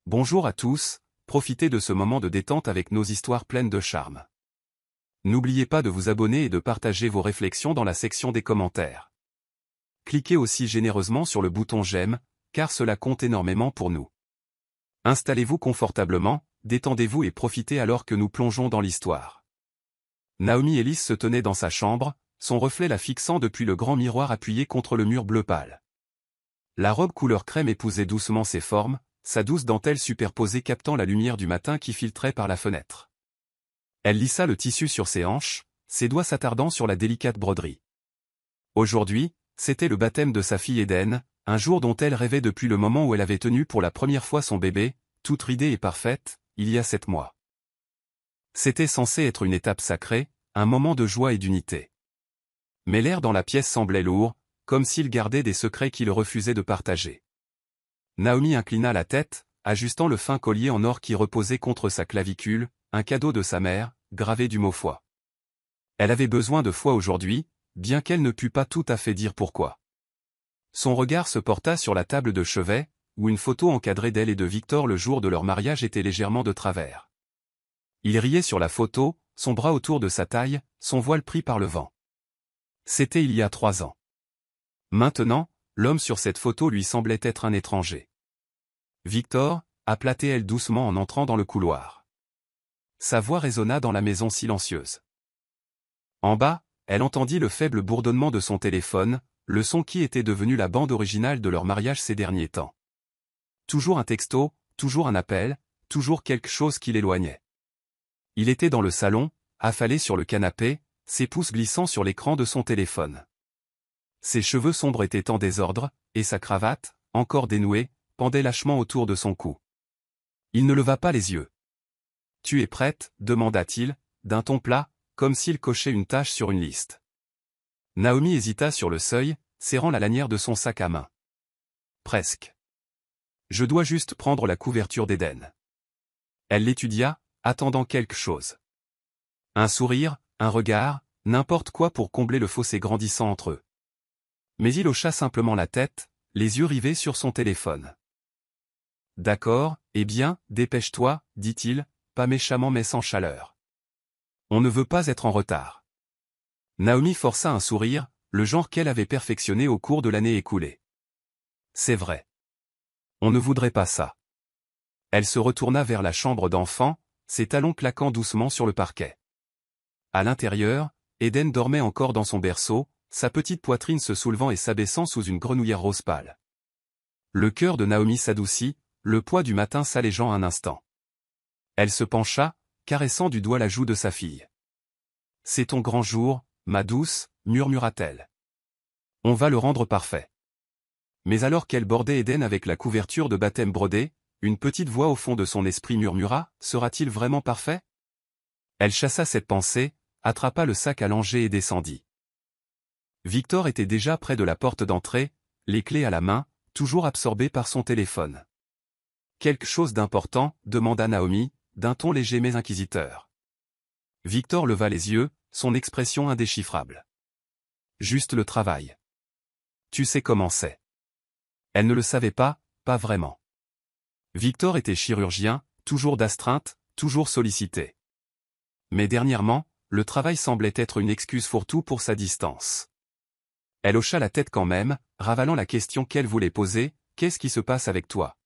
Bonjour à tous, profitez de ce moment de détente avec nos histoires pleines de charme. N'oubliez pas de vous abonner et de partager vos réflexions dans la section des commentaires. Cliquez aussi généreusement sur le bouton j'aime, car cela compte énormément pour nous. Installez-vous confortablement, détendez-vous et profitez alors que nous plongeons dans l'histoire. Naomi Ellis se tenait dans sa chambre, son reflet la fixant depuis le grand miroir appuyé contre le mur bleu pâle. La robe couleur crème épousait doucement ses formes, sa douce dentelle superposée captant la lumière du matin qui filtrait par la fenêtre. Elle lissa le tissu sur ses hanches, ses doigts s'attardant sur la délicate broderie. Aujourd'hui, c'était le baptême de sa fille Eden, un jour dont elle rêvait depuis le moment où elle avait tenu pour la première fois son bébé, toute ridée et parfaite, il y a 7 mois. C'était censé être une étape sacrée, un moment de joie et d'unité. Mais l'air dans la pièce semblait lourd, comme s'il gardait des secrets qu'il refusait de partager. Naomi inclina la tête, ajustant le fin collier en or qui reposait contre sa clavicule, un cadeau de sa mère, gravé du mot foi. Elle avait besoin de foi aujourd'hui, bien qu'elle ne pût pas tout à fait dire pourquoi. Son regard se porta sur la table de chevet, où une photo encadrée d'elle et de Victor le jour de leur mariage était légèrement de travers. Il riait sur la photo, son bras autour de sa taille, son voile pris par le vent. C'était il y a 3 ans. Maintenant, l'homme sur cette photo lui semblait être un étranger. Victor, appela-t-elle doucement en entrant dans le couloir. Sa voix résonna dans la maison silencieuse. En bas, elle entendit le faible bourdonnement de son téléphone, le son qui était devenu la bande originale de leur mariage ces derniers temps. Toujours un texto, toujours un appel, toujours quelque chose qui l'éloignait. Il était dans le salon, affalé sur le canapé, ses pouces glissant sur l'écran de son téléphone. Ses cheveux sombres étaient en désordre, et sa cravate, encore dénouée, pendait lâchement autour de son cou. Il ne leva pas les yeux. « Tu es prête ?» demanda-t-il, d'un ton plat, comme s'il cochait une tâche sur une liste. Naomi hésita sur le seuil, serrant la lanière de son sac à main. « Presque. Je dois juste prendre la couverture d'Eden. » Elle l'étudia, attendant quelque chose. Un sourire, un regard, n'importe quoi pour combler le fossé grandissant entre eux. Mais il hocha simplement la tête, les yeux rivés sur son téléphone. « D'accord, eh bien, dépêche-toi, dit-il, pas méchamment mais sans chaleur. On ne veut pas être en retard. » Naomi força un sourire, le genre qu'elle avait perfectionné au cours de l'année écoulée. « C'est vrai. On ne voudrait pas ça. » Elle se retourna vers la chambre d'enfant, ses talons claquant doucement sur le parquet. À l'intérieur, Eden dormait encore dans son berceau, sa petite poitrine se soulevant et s'abaissant sous une grenouillère rose pâle. Le cœur de Naomi s'adoucit, le poids du matin s'allégeant un instant. Elle se pencha, caressant du doigt la joue de sa fille. « C'est ton grand jour, ma douce, murmura-t-elle. On va le rendre parfait. » Mais alors qu'elle bordait Eden avec la couverture de baptême brodée, une petite voix au fond de son esprit murmura « Sera-t-il vraiment parfait ?» Elle chassa cette pensée, attrapa le sac à langer et descendit. Victor était déjà près de la porte d'entrée, les clés à la main, toujours absorbé par son téléphone. « Quelque chose d'important ?» demanda Naomi, d'un ton léger mais inquisiteur. Victor leva les yeux, son expression indéchiffrable. « Juste le travail. Tu sais comment c'est. » Elle ne le savait pas, pas vraiment. Victor était chirurgien, toujours d'astreinte, toujours sollicité. Mais dernièrement, le travail semblait être une excuse fourre-tout pour sa distance. Elle hocha la tête quand même, ravalant la question qu'elle voulait poser, « Qu'est-ce qui se passe avec toi ?»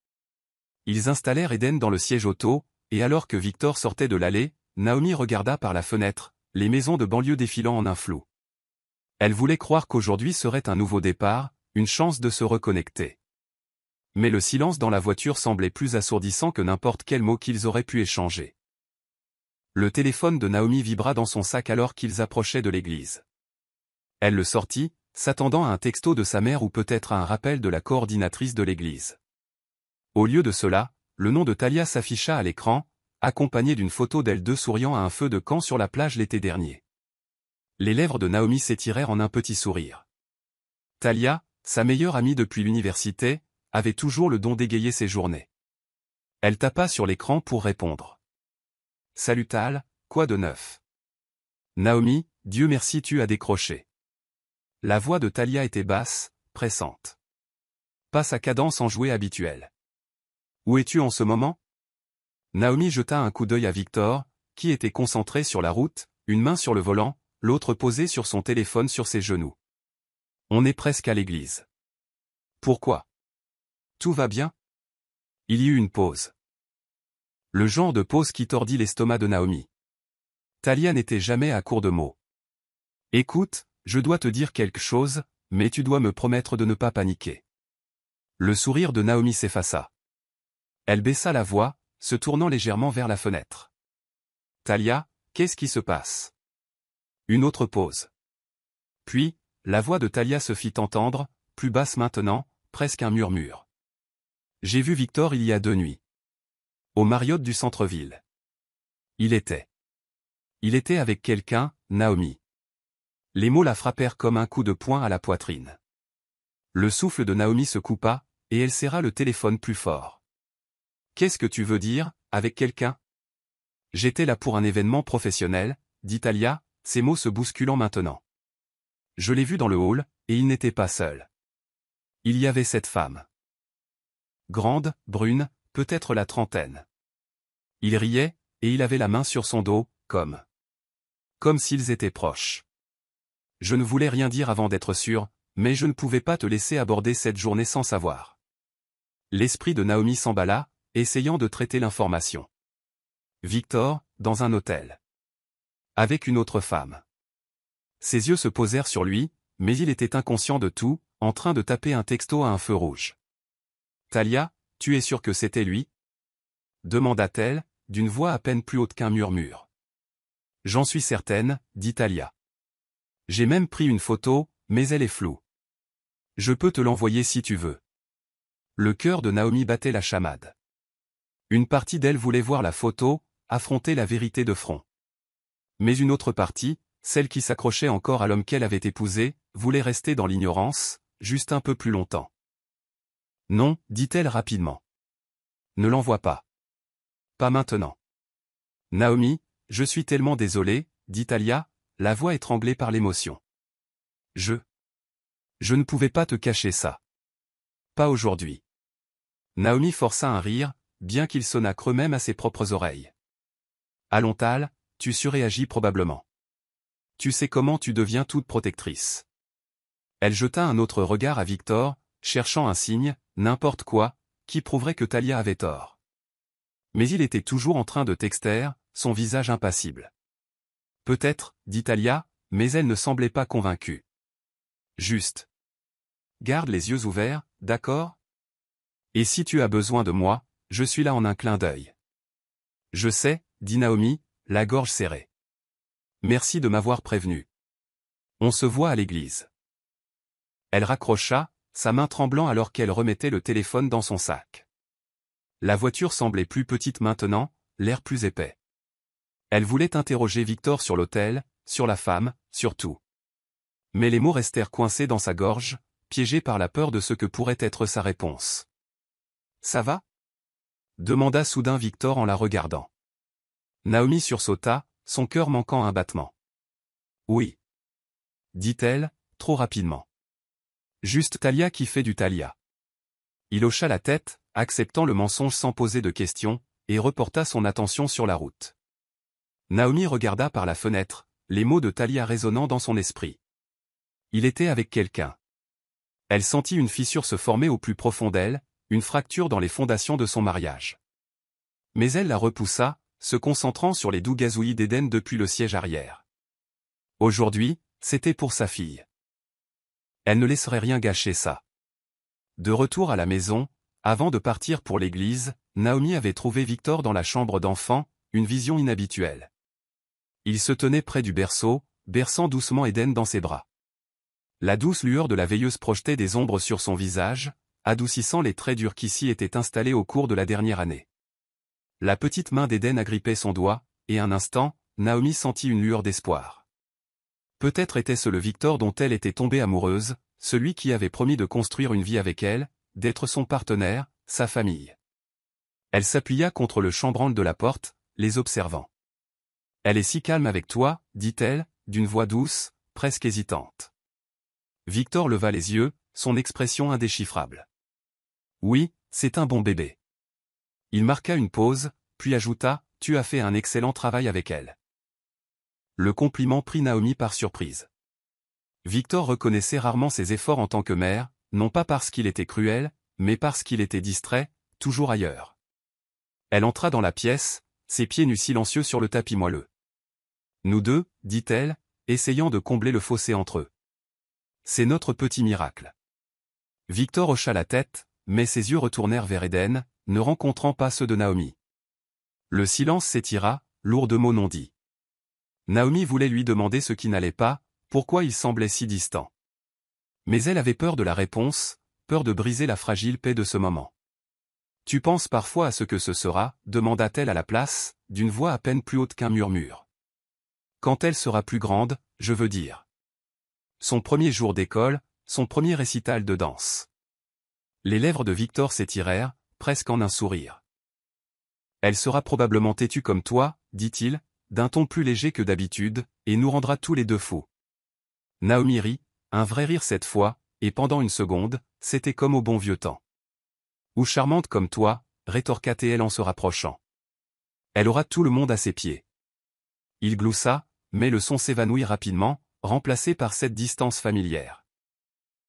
Ils installèrent Eden dans le siège auto, et alors que Victor sortait de l'allée, Naomi regarda par la fenêtre, les maisons de banlieue défilant en un flou. Elle voulait croire qu'aujourd'hui serait un nouveau départ, une chance de se reconnecter. Mais le silence dans la voiture semblait plus assourdissant que n'importe quel mot qu'ils auraient pu échanger. Le téléphone de Naomi vibra dans son sac alors qu'ils approchaient de l'église. Elle le sortit, s'attendant à un texto de sa mère ou peut-être à un rappel de la coordinatrice de l'église. Au lieu de cela, le nom de Talia s'afficha à l'écran, accompagné d'une photo d'elles deux souriant à un feu de camp sur la plage l'été dernier. Les lèvres de Naomi s'étirèrent en un petit sourire. Talia, sa meilleure amie depuis l'université, avait toujours le don d'égayer ses journées. Elle tapa sur l'écran pour répondre. « Salut Tal, quoi de neuf ?» Naomi, Dieu merci tu as décroché. La voix de Talia était basse, pressante. Pas sa cadence enjouée habituelle. Où es-tu en ce moment? Naomi jeta un coup d'œil à Victor, qui était concentré sur la route, une main sur le volant, l'autre posée sur son téléphone sur ses genoux. On est presque à l'église. Pourquoi? Tout va bien? Il y eut une pause. Le genre de pause qui tordit l'estomac de Naomi. Talia n'était jamais à court de mots. Écoute, je dois te dire quelque chose, mais tu dois me promettre de ne pas paniquer. Le sourire de Naomi s'effaça. Elle baissa la voix, se tournant légèrement vers la fenêtre. Talia, qu'est-ce qui se passe? Une autre pause. Puis, la voix de Talia se fit entendre, plus basse maintenant, presque un murmure. J'ai vu Victor il y a 2 nuits. Au Marriott du centre-ville. Il était avec quelqu'un, Naomi. Les mots la frappèrent comme un coup de poing à la poitrine. Le souffle de Naomi se coupa, et elle serra le téléphone plus fort. Qu'est-ce que tu veux dire, avec quelqu'un? J'étais là pour un événement professionnel, dit Talia, ses mots se bousculant maintenant. Je l'ai vu dans le hall, et il n'était pas seul. Il y avait cette femme. Grande, brune, peut-être la trentaine. Il riait, et il avait la main sur son dos, comme s'ils étaient proches. Je ne voulais rien dire avant d'être sûr, mais je ne pouvais pas te laisser aborder cette journée sans savoir. L'esprit de Naomi s'emballa, essayant de traiter l'information. Victor, dans un hôtel. Avec une autre femme. Ses yeux se posèrent sur lui, mais il était inconscient de tout, en train de taper un texto à un feu rouge. Talia, tu es sûre que c'était lui? Demanda-t-elle, d'une voix à peine plus haute qu'un murmure. J'en suis certaine, dit Talia. J'ai même pris une photo, mais elle est floue. Je peux te l'envoyer si tu veux. Le cœur de Naomi battait la chamade. Une partie d'elle voulait voir la photo, affronter la vérité de front. Mais une autre partie, celle qui s'accrochait encore à l'homme qu'elle avait épousé, voulait rester dans l'ignorance, juste un peu plus longtemps. Non, dit-elle rapidement. Ne l'envoie pas. Pas maintenant. Naomi, je suis tellement désolée, dit Talia, la voix étranglée par l'émotion. Je ne pouvais pas te cacher ça. Pas aujourd'hui. Naomi força un rire, bien qu'il sonnât creux même à ses propres oreilles. Allons Tal, tu surréagis probablement. Tu sais comment tu deviens toute protectrice. Elle jeta un autre regard à Victor, cherchant un signe, n'importe quoi, qui prouverait que Talia avait tort. Mais il était toujours en train de texter, son visage impassible. Peut-être, dit Talia, mais elle ne semblait pas convaincue. Juste. Garde les yeux ouverts, d'accord? Et si tu as besoin de moi, je suis là en un clin d'œil. Je sais, dit Naomi, la gorge serrée. Merci de m'avoir prévenu. On se voit à l'église. Elle raccrocha, sa main tremblant alors qu'elle remettait le téléphone dans son sac. La voiture semblait plus petite maintenant, l'air plus épais. Elle voulait interroger Victor sur l'hôtel, sur la femme, sur tout. Mais les mots restèrent coincés dans sa gorge, piégés par la peur de ce que pourrait être sa réponse. Ça va? Demanda soudain Victor en la regardant. Naomi sursauta, son cœur manquant un battement. Oui. Dit-elle, trop rapidement. Juste Talia qui fait du Talia. Il hocha la tête, acceptant le mensonge sans poser de questions, et reporta son attention sur la route. Naomi regarda par la fenêtre, les mots de Talia résonnant dans son esprit. Il était avec quelqu'un. Elle sentit une fissure se former au plus profond d'elle, une fracture dans les fondations de son mariage. Mais elle la repoussa, se concentrant sur les doux gazouillis d'Éden depuis le siège arrière. Aujourd'hui, c'était pour sa fille. Elle ne laisserait rien gâcher ça. De retour à la maison, avant de partir pour l'église, Naomi avait trouvé Victor dans la chambre d'enfant, une vision inhabituelle. Il se tenait près du berceau, berçant doucement Éden dans ses bras. La douce lueur de la veilleuse projetait des ombres sur son visage, adoucissant les traits durs qui s'y étaient installés au cours de la dernière année. La petite main d'Éden agrippait son doigt, et un instant, Naomi sentit une lueur d'espoir. Peut-être était-ce le Victor dont elle était tombée amoureuse, celui qui avait promis de construire une vie avec elle, d'être son partenaire, sa famille. Elle s'appuya contre le chambranle de la porte, les observant. « Elle est si calme avec toi, dit-elle, d'une voix douce, presque hésitante. Victor leva les yeux, son expression indéchiffrable. « Oui, c'est un bon bébé. Il marqua une pause, puis ajouta, « Tu as fait un excellent travail avec elle. » Le compliment prit Naomi par surprise. Victor reconnaissait rarement ses efforts en tant que mère, non pas parce qu'il était cruel, mais parce qu'il était distrait, toujours ailleurs. Elle entra dans la pièce, ses pieds nus silencieux sur le tapis moelleux. « Nous deux, dit-elle, essayant de combler le fossé entre eux. C'est notre petit miracle. » Victor hocha la tête, mais ses yeux retournèrent vers Eden, ne rencontrant pas ceux de Naomi. Le silence s'étira, lourd de mots non dits. Naomi voulait lui demander ce qui n'allait pas, pourquoi il semblait si distant. Mais elle avait peur de la réponse, peur de briser la fragile paix de ce moment. « Tu penses parfois à ce que ce sera ?» demanda-t-elle à la place, d'une voix à peine plus haute qu'un murmure. « Quand elle sera plus grande, je veux dire. » Son premier jour d'école, son premier récital de danse. Les lèvres de Victor s'étirèrent, presque en un sourire. « Elle sera probablement têtue comme toi, dit-il, d'un ton plus léger que d'habitude, et nous rendra tous les deux fous. » Naomi rit, un vrai rire cette fois, et pendant une seconde, c'était comme au bon vieux temps. « Ou charmante comme toi, rétorqua-t-elle en se rapprochant. Elle aura tout le monde à ses pieds. » Il gloussa, mais le son s'évanouit rapidement, remplacé par cette distance familière.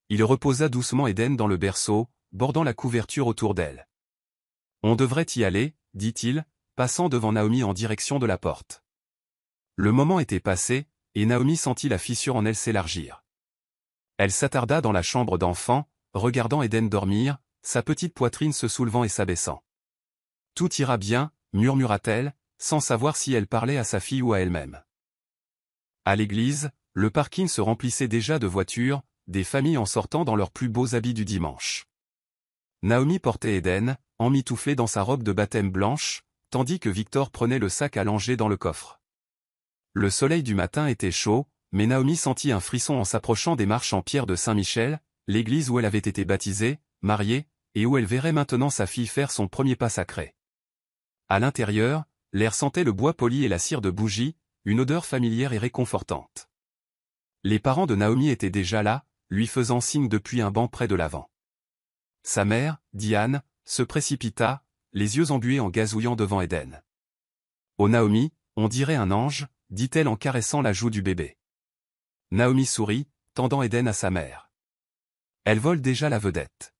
Il reposa doucement Eden dans le berceau, bordant la couverture autour d'elle. « On devrait y aller, dit-il, passant devant Naomi en direction de la porte. » Le moment était passé, et Naomi sentit la fissure en elle s'élargir. Elle s'attarda dans la chambre d'enfant, regardant Eden dormir, sa petite poitrine se soulevant et s'abaissant. « Tout ira bien, » murmura-t-elle, sans savoir si elle parlait à sa fille ou à elle-même. À l'église, le parking se remplissait déjà de voitures, des familles en sortant dans leurs plus beaux habits du dimanche. Naomi portait Eden, emmitouflée dans sa robe de baptême blanche, tandis que Victor prenait le sac à langer dans le coffre. Le soleil du matin était chaud, mais Naomi sentit un frisson en s'approchant des marches en pierre de Saint-Michel, l'église où elle avait été baptisée, mariée, et où elle verrait maintenant sa fille faire son premier pas sacré. À l'intérieur, l'air sentait le bois poli et la cire de bougie, une odeur familière et réconfortante. Les parents de Naomi étaient déjà là, lui faisant signe depuis un banc près de l'avant. Sa mère, Diane, se précipita, les yeux embués en gazouillant devant Eden. « Oh Naomi, on dirait un ange », dit-elle en caressant la joue du bébé. Naomi sourit, tendant Eden à sa mère. Elle vole déjà la vedette.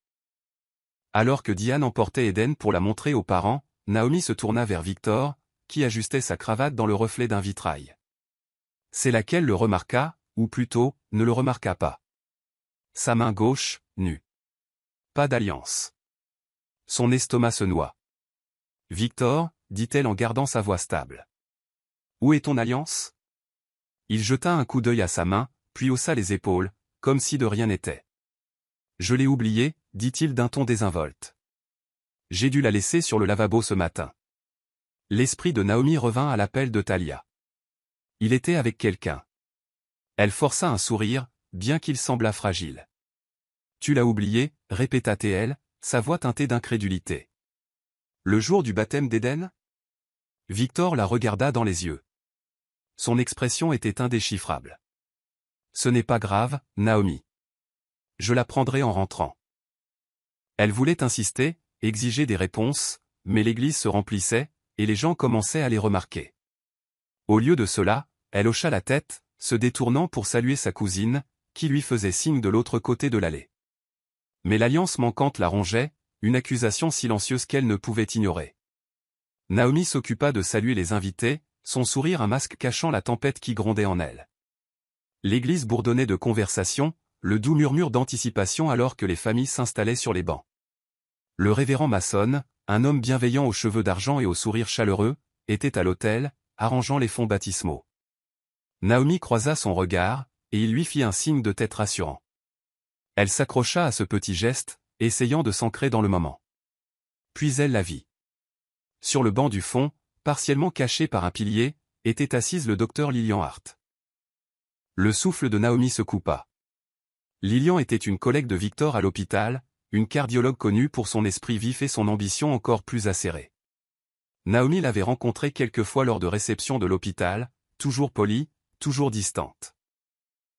Alors que Diane emportait Eden pour la montrer aux parents, Naomi se tourna vers Victor, qui ajustait sa cravate dans le reflet d'un vitrail. C'est laquelle le remarqua, ou plutôt, ne le remarqua pas. Sa main gauche, nue. Pas d'alliance. Son estomac se noie. « Victor, » dit-elle en gardant sa voix stable. « Où est ton alliance ?» Il jeta un coup d'œil à sa main, puis haussa les épaules, comme si de rien n'était. « Je l'ai oublié, » dit-il d'un ton désinvolte. « J'ai dû la laisser sur le lavabo ce matin. » L'esprit de Naomi revint à l'appel de Talia. Il était avec quelqu'un. Elle força un sourire, bien qu'il semblât fragile. « Tu l'as oublié ?» répéta-t-elle, sa voix teintée d'incrédulité. « Le jour du baptême d'Eden ?» Victor la regarda dans les yeux. Son expression était indéchiffrable. « Ce n'est pas grave, Naomi. Je la prendrai en rentrant. » Elle voulait insister, exiger des réponses, mais l'église se remplissait, et les gens commençaient à les remarquer. Au lieu de cela, elle hocha la tête, se détournant pour saluer sa cousine, qui lui faisait signe de l'autre côté de l'allée. Mais l'alliance manquante la rongeait, une accusation silencieuse qu'elle ne pouvait ignorer. Naomi s'occupa de saluer les invités, son sourire un masque cachant la tempête qui grondait en elle. L'église bourdonnait de conversation, le doux murmure d'anticipation alors que les familles s'installaient sur les bancs. Le révérend Mason, un homme bienveillant aux cheveux d'argent et au sourire chaleureux, était à l'autel, arrangeant les fonts baptismaux. Naomi croisa son regard, et il lui fit un signe de tête rassurant. Elle s'accrocha à ce petit geste, essayant de s'ancrer dans le moment. Puis elle la vit. Sur le banc du fond, partiellement caché par un pilier, était assise le docteur Lillian Hart. Le souffle de Naomi se coupa. Lillian était une collègue de Victor à l'hôpital, une cardiologue connue pour son esprit vif et son ambition encore plus acérée. Naomi l'avait rencontrée quelques fois lors de réceptions de l'hôpital, toujours polie, toujours distante.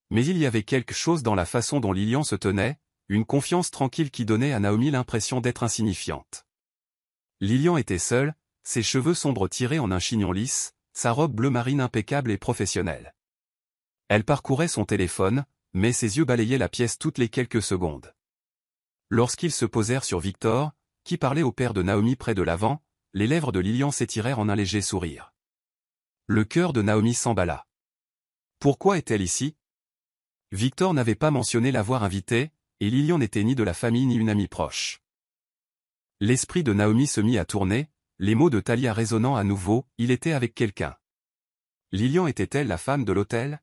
Mais il y avait quelque chose dans la façon dont Lillian se tenait, une confiance tranquille qui donnait à Naomi l'impression d'être insignifiante. Lilian était seule, ses cheveux sombres tirés en un chignon lisse, sa robe bleu marine impeccable et professionnelle. Elle parcourait son téléphone, mais ses yeux balayaient la pièce toutes les quelques secondes. Lorsqu'ils se posèrent sur Victor, qui parlait au père de Naomi près de l'avant, les lèvres de Lilian s'étirèrent en un léger sourire. Le cœur de Naomi s'emballa. Pourquoi est-elle ici? Victor n'avait pas mentionné l'avoir invitée, et Lilian n'était ni de la famille ni une amie proche. L'esprit de Naomi se mit à tourner, les mots de Thalia résonnant à nouveau, il était avec quelqu'un. Lilian était-elle la femme de l'hôtel?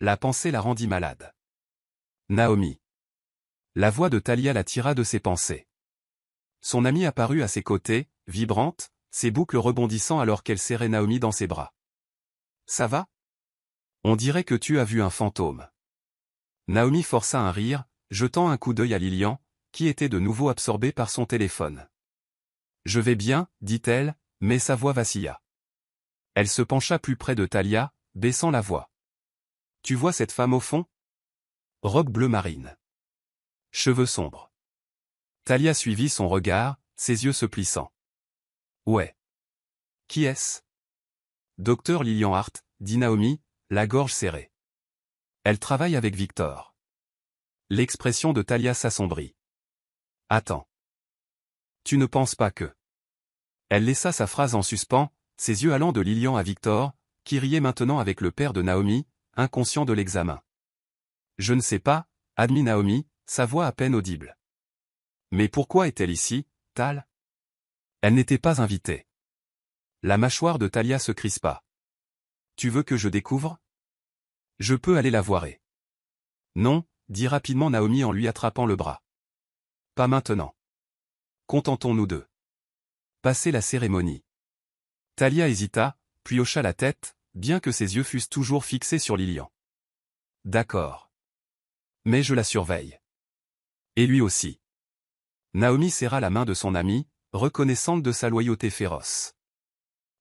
La pensée la rendit malade. Naomi. La voix de Thalia la tira de ses pensées. Son amie apparut à ses côtés, vibrante, ses boucles rebondissant alors qu'elle serrait Naomi dans ses bras. Ça va? On dirait que tu as vu un fantôme. Naomi força un rire, jetant un coup d'œil à Lilian, qui était de nouveau absorbée par son téléphone. Je vais bien, dit-elle, mais sa voix vacilla. Elle se pencha plus près de Thalia, baissant la voix. Tu vois cette femme au fond? Robe bleu marine. Cheveux sombres. Thalia suivit son regard, ses yeux se plissant. Ouais. Qui est-ce? Docteur Lilian Hart, dit Naomi, la gorge serrée. Elle travaille avec Victor. L'expression de Thalia s'assombrit. Attends. Tu ne penses pas que... Elle laissa sa phrase en suspens, ses yeux allant de Lilian à Victor, qui riait maintenant avec le père de Naomi, inconscient de l'examen. Je ne sais pas, admit Naomi, sa voix à peine audible. Mais pourquoi est-elle ici, Tal? Elle n'était pas invitée. La mâchoire de Thalia se crispa. Tu veux que je découvre? Je peux aller la voir et... Non, dit rapidement Naomi en lui attrapant le bras. Pas maintenant. Contentons-nous d'eux. Passer la cérémonie. Thalia hésita, puis hocha la tête, bien que ses yeux fussent toujours fixés sur Lilian. D'accord. Mais je la surveille. Et lui aussi. Naomi serra la main de son amie, reconnaissante de sa loyauté féroce.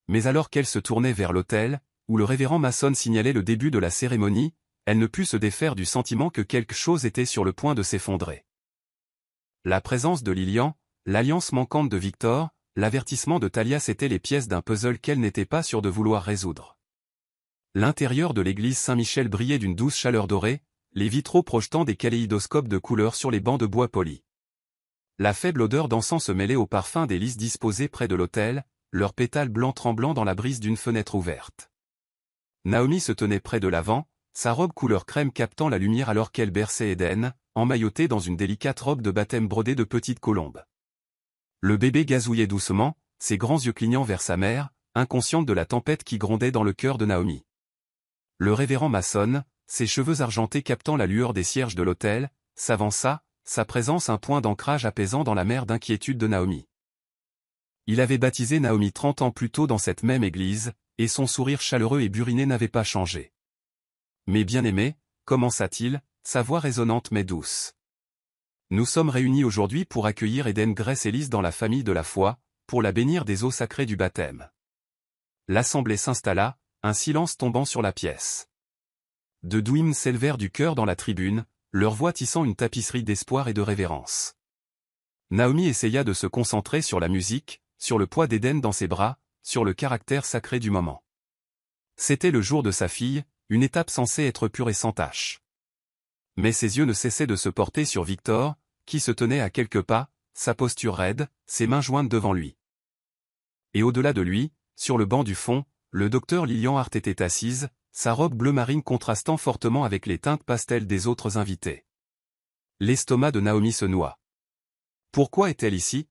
Mais alors qu'elle se tournait vers l'autel, où le révérend maçon signalait le début de la cérémonie, elle ne put se défaire du sentiment que quelque chose était sur le point de s'effondrer. La présence de Lilian, l'alliance manquante de Victor, l'avertissement de Thalia c'étaient les pièces d'un puzzle qu'elle n'était pas sûre de vouloir résoudre. L'intérieur de l'église Saint-Michel brillait d'une douce chaleur dorée, les vitraux projetant des kaléidoscopes de couleurs sur les bancs de bois polis. La faible odeur d'encens se mêlait au parfum des lys disposés près de l'autel, leurs pétales blancs tremblant dans la brise d'une fenêtre ouverte. Naomi se tenait près de l'avant, sa robe couleur crème captant la lumière alors qu'elle berçait Eden, emmaillotée dans une délicate robe de baptême brodée de petites colombes. Le bébé gazouillait doucement, ses grands yeux clignant vers sa mère, inconsciente de la tempête qui grondait dans le cœur de Naomi. Le révérend maçon, ses cheveux argentés captant la lueur des cierges de l'autel, s'avança, sa présence un point d'ancrage apaisant dans la mer d'inquiétude de Naomi. Il avait baptisé Naomi 30 ans plus tôt dans cette même église, et son sourire chaleureux et buriné n'avait pas changé. Mais bien-aimé, commença-t-il, sa voix résonnante mais douce. Nous sommes réunis aujourd'hui pour accueillir Eden Grace Ellis dans la famille de la foi, pour la bénir des eaux sacrées du baptême. L'assemblée s'installa, un silence tombant sur la pièce. De doux hymnes s'élevèrent du chœur dans la tribune, leur voix tissant une tapisserie d'espoir et de révérence. Naomi essaya de se concentrer sur la musique, sur le poids d'Eden dans ses bras, sur le caractère sacré du moment. C'était le jour de sa fille, une étape censée être pure et sans tache. Mais ses yeux ne cessaient de se porter sur Victor, qui se tenait à quelques pas, sa posture raide, ses mains jointes devant lui. Et au-delà de lui, sur le banc du fond, le docteur Lilian Hart était assise, sa robe bleu marine contrastant fortement avec les teintes pastel des autres invités. L'estomac de Naomi se noua. Pourquoi est-elle ici?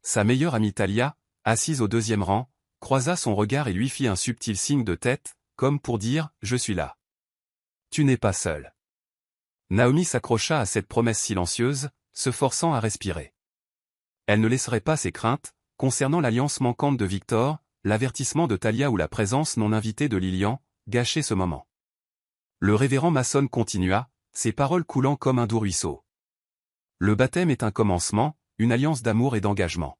Sa meilleure amie Thalia, assise au deuxième rang, croisa son regard et lui fit un subtil signe de tête, comme pour dire « Je suis là ». Tu n'es pas seule. Naomi s'accrocha à cette promesse silencieuse, se forçant à respirer. Elle ne laisserait pas ses craintes, concernant l'alliance manquante de Victor, l'avertissement de Thalia ou la présence non invitée de Lilian, gâcher ce moment. Le révérend maçon continua, ses paroles coulant comme un doux ruisseau. Le baptême est un commencement, une alliance d'amour et d'engagement.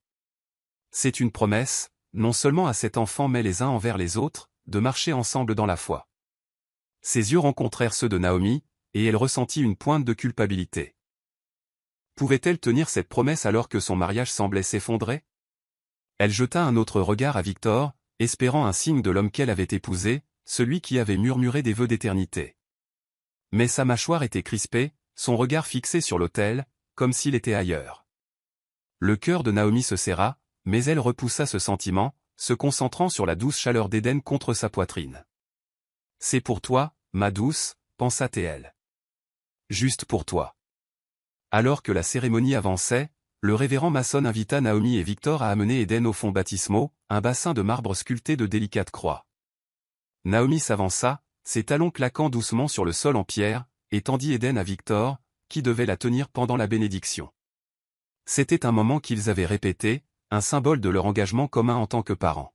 C'est une promesse, non seulement à cet enfant mais les uns envers les autres, de marcher ensemble dans la foi. Ses yeux rencontrèrent ceux de Naomi, et elle ressentit une pointe de culpabilité. Pouvait-elle tenir cette promesse alors que son mariage semblait s'effondrer? Elle jeta un autre regard à Victor, espérant un signe de l'homme qu'elle avait épousé, celui qui avait murmuré des vœux d'éternité. Mais sa mâchoire était crispée, son regard fixé sur l'autel, comme s'il était ailleurs. Le cœur de Naomi se serra, mais elle repoussa ce sentiment, se concentrant sur la douce chaleur d'Éden contre sa poitrine. « C'est pour toi, ma douce, pensa Théel. Juste pour toi. » Alors que la cérémonie avançait, le révérend maçon invita Naomi et Victor à amener Éden au fond baptismaux, un bassin de marbre sculpté de délicates croix. Naomi s'avança, ses talons claquant doucement sur le sol en pierre, et tendit Éden à Victor, qui devait la tenir pendant la bénédiction. C'était un moment qu'ils avaient répété, un symbole de leur engagement commun en tant que parents.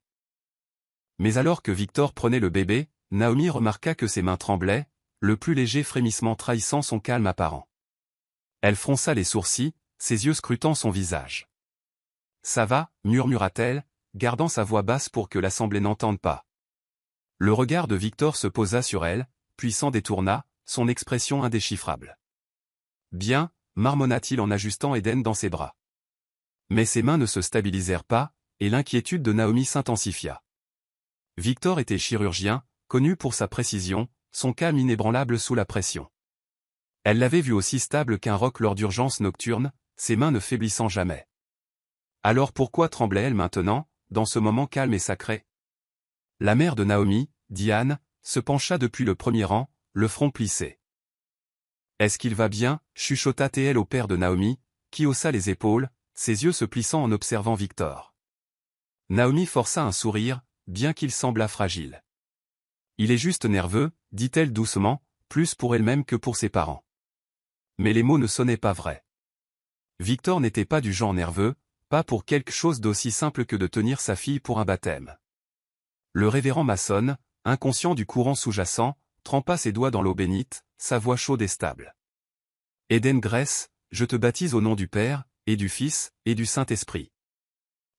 Mais alors que Victor prenait le bébé, Naomi remarqua que ses mains tremblaient, le plus léger frémissement trahissant son calme apparent. Elle fronça les sourcils, ses yeux scrutant son visage. « Ça va » murmura-t-elle, gardant sa voix basse pour que l'assemblée n'entende pas. Le regard de Victor se posa sur elle, puis s'en détourna, son expression indéchiffrable. « Bien » marmonna-t-il en ajustant Éden dans ses bras. Mais ses mains ne se stabilisèrent pas, et l'inquiétude de Naomi s'intensifia. Victor était chirurgien, connu pour sa précision, son calme inébranlable sous la pression. Elle l'avait vu aussi stable qu'un roc lors d'urgences nocturnes, ses mains ne faiblissant jamais. Alors pourquoi tremblait-elle maintenant, dans ce moment calme et sacré? La mère de Naomi, Diane, se pencha depuis le premier rang, le front plissé. « Est-ce qu'il va bien » chuchota Théel au père de Naomi, qui haussa les épaules, ses yeux se plissant en observant Victor. Naomi força un sourire, bien qu'il semblât fragile. « Il est juste nerveux » dit-elle doucement, plus pour elle-même que pour ses parents. Mais les mots ne sonnaient pas vrais. Victor n'était pas du genre nerveux, pas pour quelque chose d'aussi simple que de tenir sa fille pour un baptême. Le révérend maçon, inconscient du courant sous-jacent, trempa ses doigts dans l'eau bénite, sa voix chaude et stable. « Éden Grèce, je te baptise au nom du Père, et du Fils, et du Saint-Esprit. »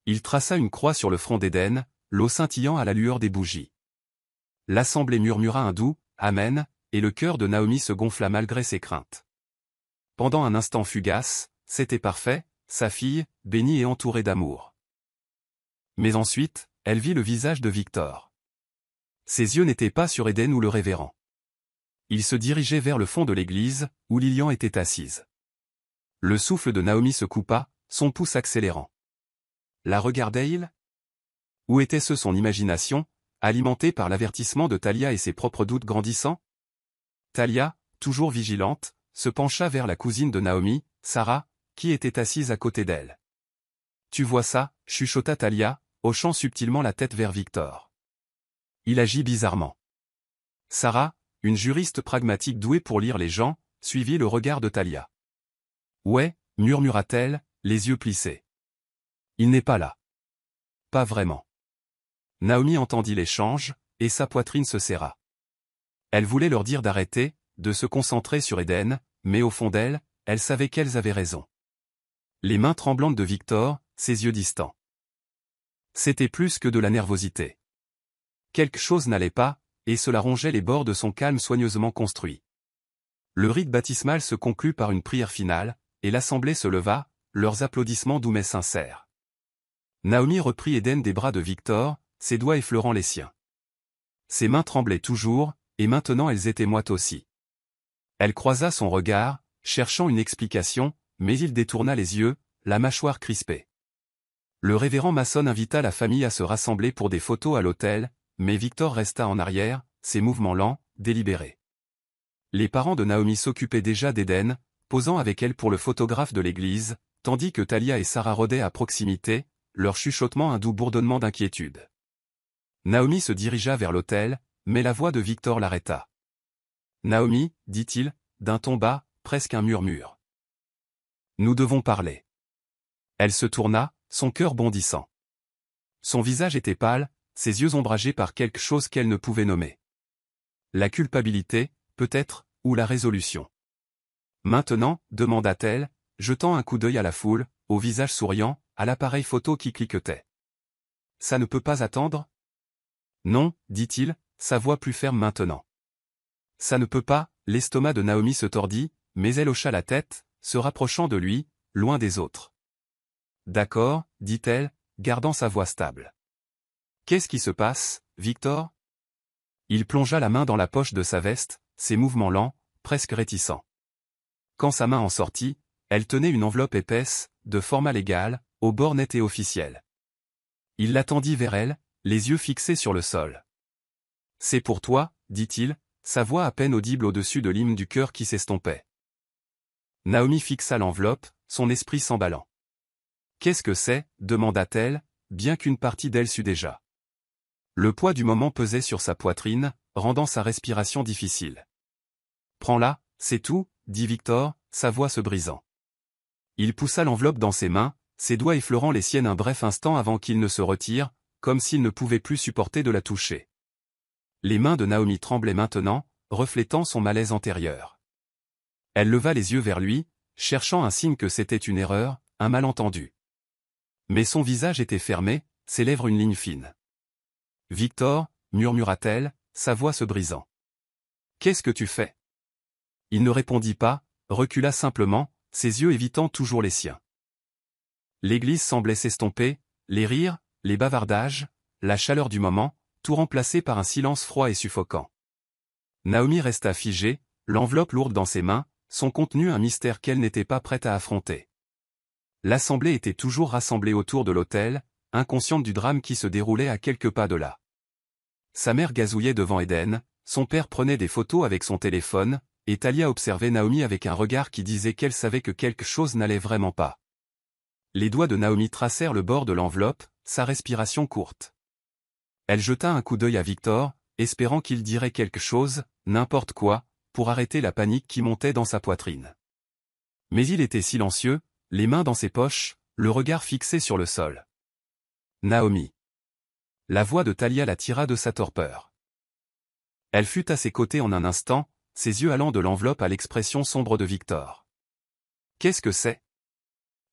Il traça une croix sur le front d'Éden, l'eau scintillant à la lueur des bougies. L'assemblée murmura un doux « Amen », et le cœur de Naomi se gonfla malgré ses craintes. Pendant un instant fugace, c'était parfait, sa fille, bénie et entourée d'amour. Mais ensuite, elle vit le visage de Victor. Ses yeux n'étaient pas sur Éden ou le révérend. Il se dirigeait vers le fond de l'église, où Lilian était assise. Le souffle de Naomi se coupa, son pouce accélérant. La regardait-il? Ou était-ce son imagination, alimentée par l'avertissement de Thalia et ses propres doutes grandissants? Thalia, toujours vigilante, se pencha vers la cousine de Naomi, Sarah, qui était assise à côté d'elle. « Tu vois ça » chuchota Thalia, hochant subtilement la tête vers Victor. Il agit bizarrement. Sarah, une juriste pragmatique douée pour lire les gens, suivit le regard de Thalia. « Ouais » murmura-t-elle, les yeux plissés. « Il n'est pas là. » « Pas vraiment. » Naomi entendit l'échange, et sa poitrine se serra. Elle voulait leur dire d'arrêter, de se concentrer sur Éden, mais au fond d'elle, elle savait qu'elles avaient raison. Les mains tremblantes de Victor, ses yeux distants. C'était plus que de la nervosité. Quelque chose n'allait pas, et cela rongeait les bords de son calme soigneusement construit. Le rite baptismal se conclut par une prière finale, et l'assemblée se leva, leurs applaudissements doux mais sincères. Naomi reprit Éden des bras de Victor, ses doigts effleurant les siens. Ses mains tremblaient toujours, et maintenant elles étaient moites aussi. Elle croisa son regard, cherchant une explication, mais il détourna les yeux, la mâchoire crispée. Le révérend maçon invita la famille à se rassembler pour des photos à l'autel, mais Victor resta en arrière, ses mouvements lents, délibérés. Les parents de Naomi s'occupaient déjà d'Éden, posant avec elle pour le photographe de l'église, tandis que Thalia et Sarah rôdaient à proximité, leur chuchotement un doux bourdonnement d'inquiétude. Naomi se dirigea vers l'autel, mais la voix de Victor l'arrêta. « Naomi, dit-il, d'un ton bas, presque un murmure. Nous devons parler. » Elle se tourna, son cœur bondissant. Son visage était pâle, ses yeux ombragés par quelque chose qu'elle ne pouvait nommer. La culpabilité, peut-être, ou la résolution. « Maintenant » demanda-t-elle, jetant un coup d'œil à la foule, au visage souriant, à l'appareil photo qui cliquetait. « Ça ne peut pas attendre ?»« Non, dit-il, sa voix plus ferme maintenant. « Ça ne peut pas » L'estomac de Naomi se tordit, mais elle hocha la tête, se rapprochant de lui, loin des autres. « D'accord, dit-elle, gardant sa voix stable. Qu'est-ce qui se passe, Victor? Il plongea la main dans la poche de sa veste, ses mouvements lents, presque réticents. Quand sa main en sortit, elle tenait une enveloppe épaisse, de format légal, au bord net et officiel. Il l'attendit vers elle, les yeux fixés sur le sol. « C'est pour toi, » dit-il, sa voix à peine audible au-dessus de l'hymne du cœur qui s'estompait. Naomi fixa l'enveloppe, son esprit s'emballant. « Qu'est-ce que c'est » demanda-t-elle, bien qu'une partie d'elle sût déjà. Le poids du moment pesait sur sa poitrine, rendant sa respiration difficile. « Prends-la, c'est tout, » dit Victor, sa voix se brisant. Il poussa l'enveloppe dans ses mains, ses doigts effleurant les siennes un bref instant avant qu'il ne se retire, comme s'il ne pouvait plus supporter de la toucher. Les mains de Naomi tremblaient maintenant, reflétant son malaise antérieur. Elle leva les yeux vers lui, cherchant un signe que c'était une erreur, un malentendu. Mais son visage était fermé, ses lèvres une ligne fine. « Victor » murmura-t-elle, sa voix se brisant. « Qu'est-ce que tu fais ?» Il ne répondit pas, recula simplement, ses yeux évitant toujours les siens. L'église semblait s'estomper, les rires, les bavardages, la chaleur du moment, tout remplacé par un silence froid et suffocant. Naomi resta figée, l'enveloppe lourde dans ses mains, son contenu un mystère qu'elle n'était pas prête à affronter. L'assemblée était toujours rassemblée autour de l'autel, inconsciente du drame qui se déroulait à quelques pas de là. Sa mère gazouillait devant Eden, son père prenait des photos avec son téléphone, et Talia observait Naomi avec un regard qui disait qu'elle savait que quelque chose n'allait vraiment pas. Les doigts de Naomi tracèrent le bord de l'enveloppe, sa respiration courte. Elle jeta un coup d'œil à Victor, espérant qu'il dirait quelque chose, n'importe quoi, pour arrêter la panique qui montait dans sa poitrine. Mais il était silencieux, les mains dans ses poches, le regard fixé sur le sol. Naomi. La voix de Talia la tira de sa torpeur. Elle fut à ses côtés en un instant, ses yeux allant de l'enveloppe à l'expression sombre de Victor. « Qu'est-ce que c'est »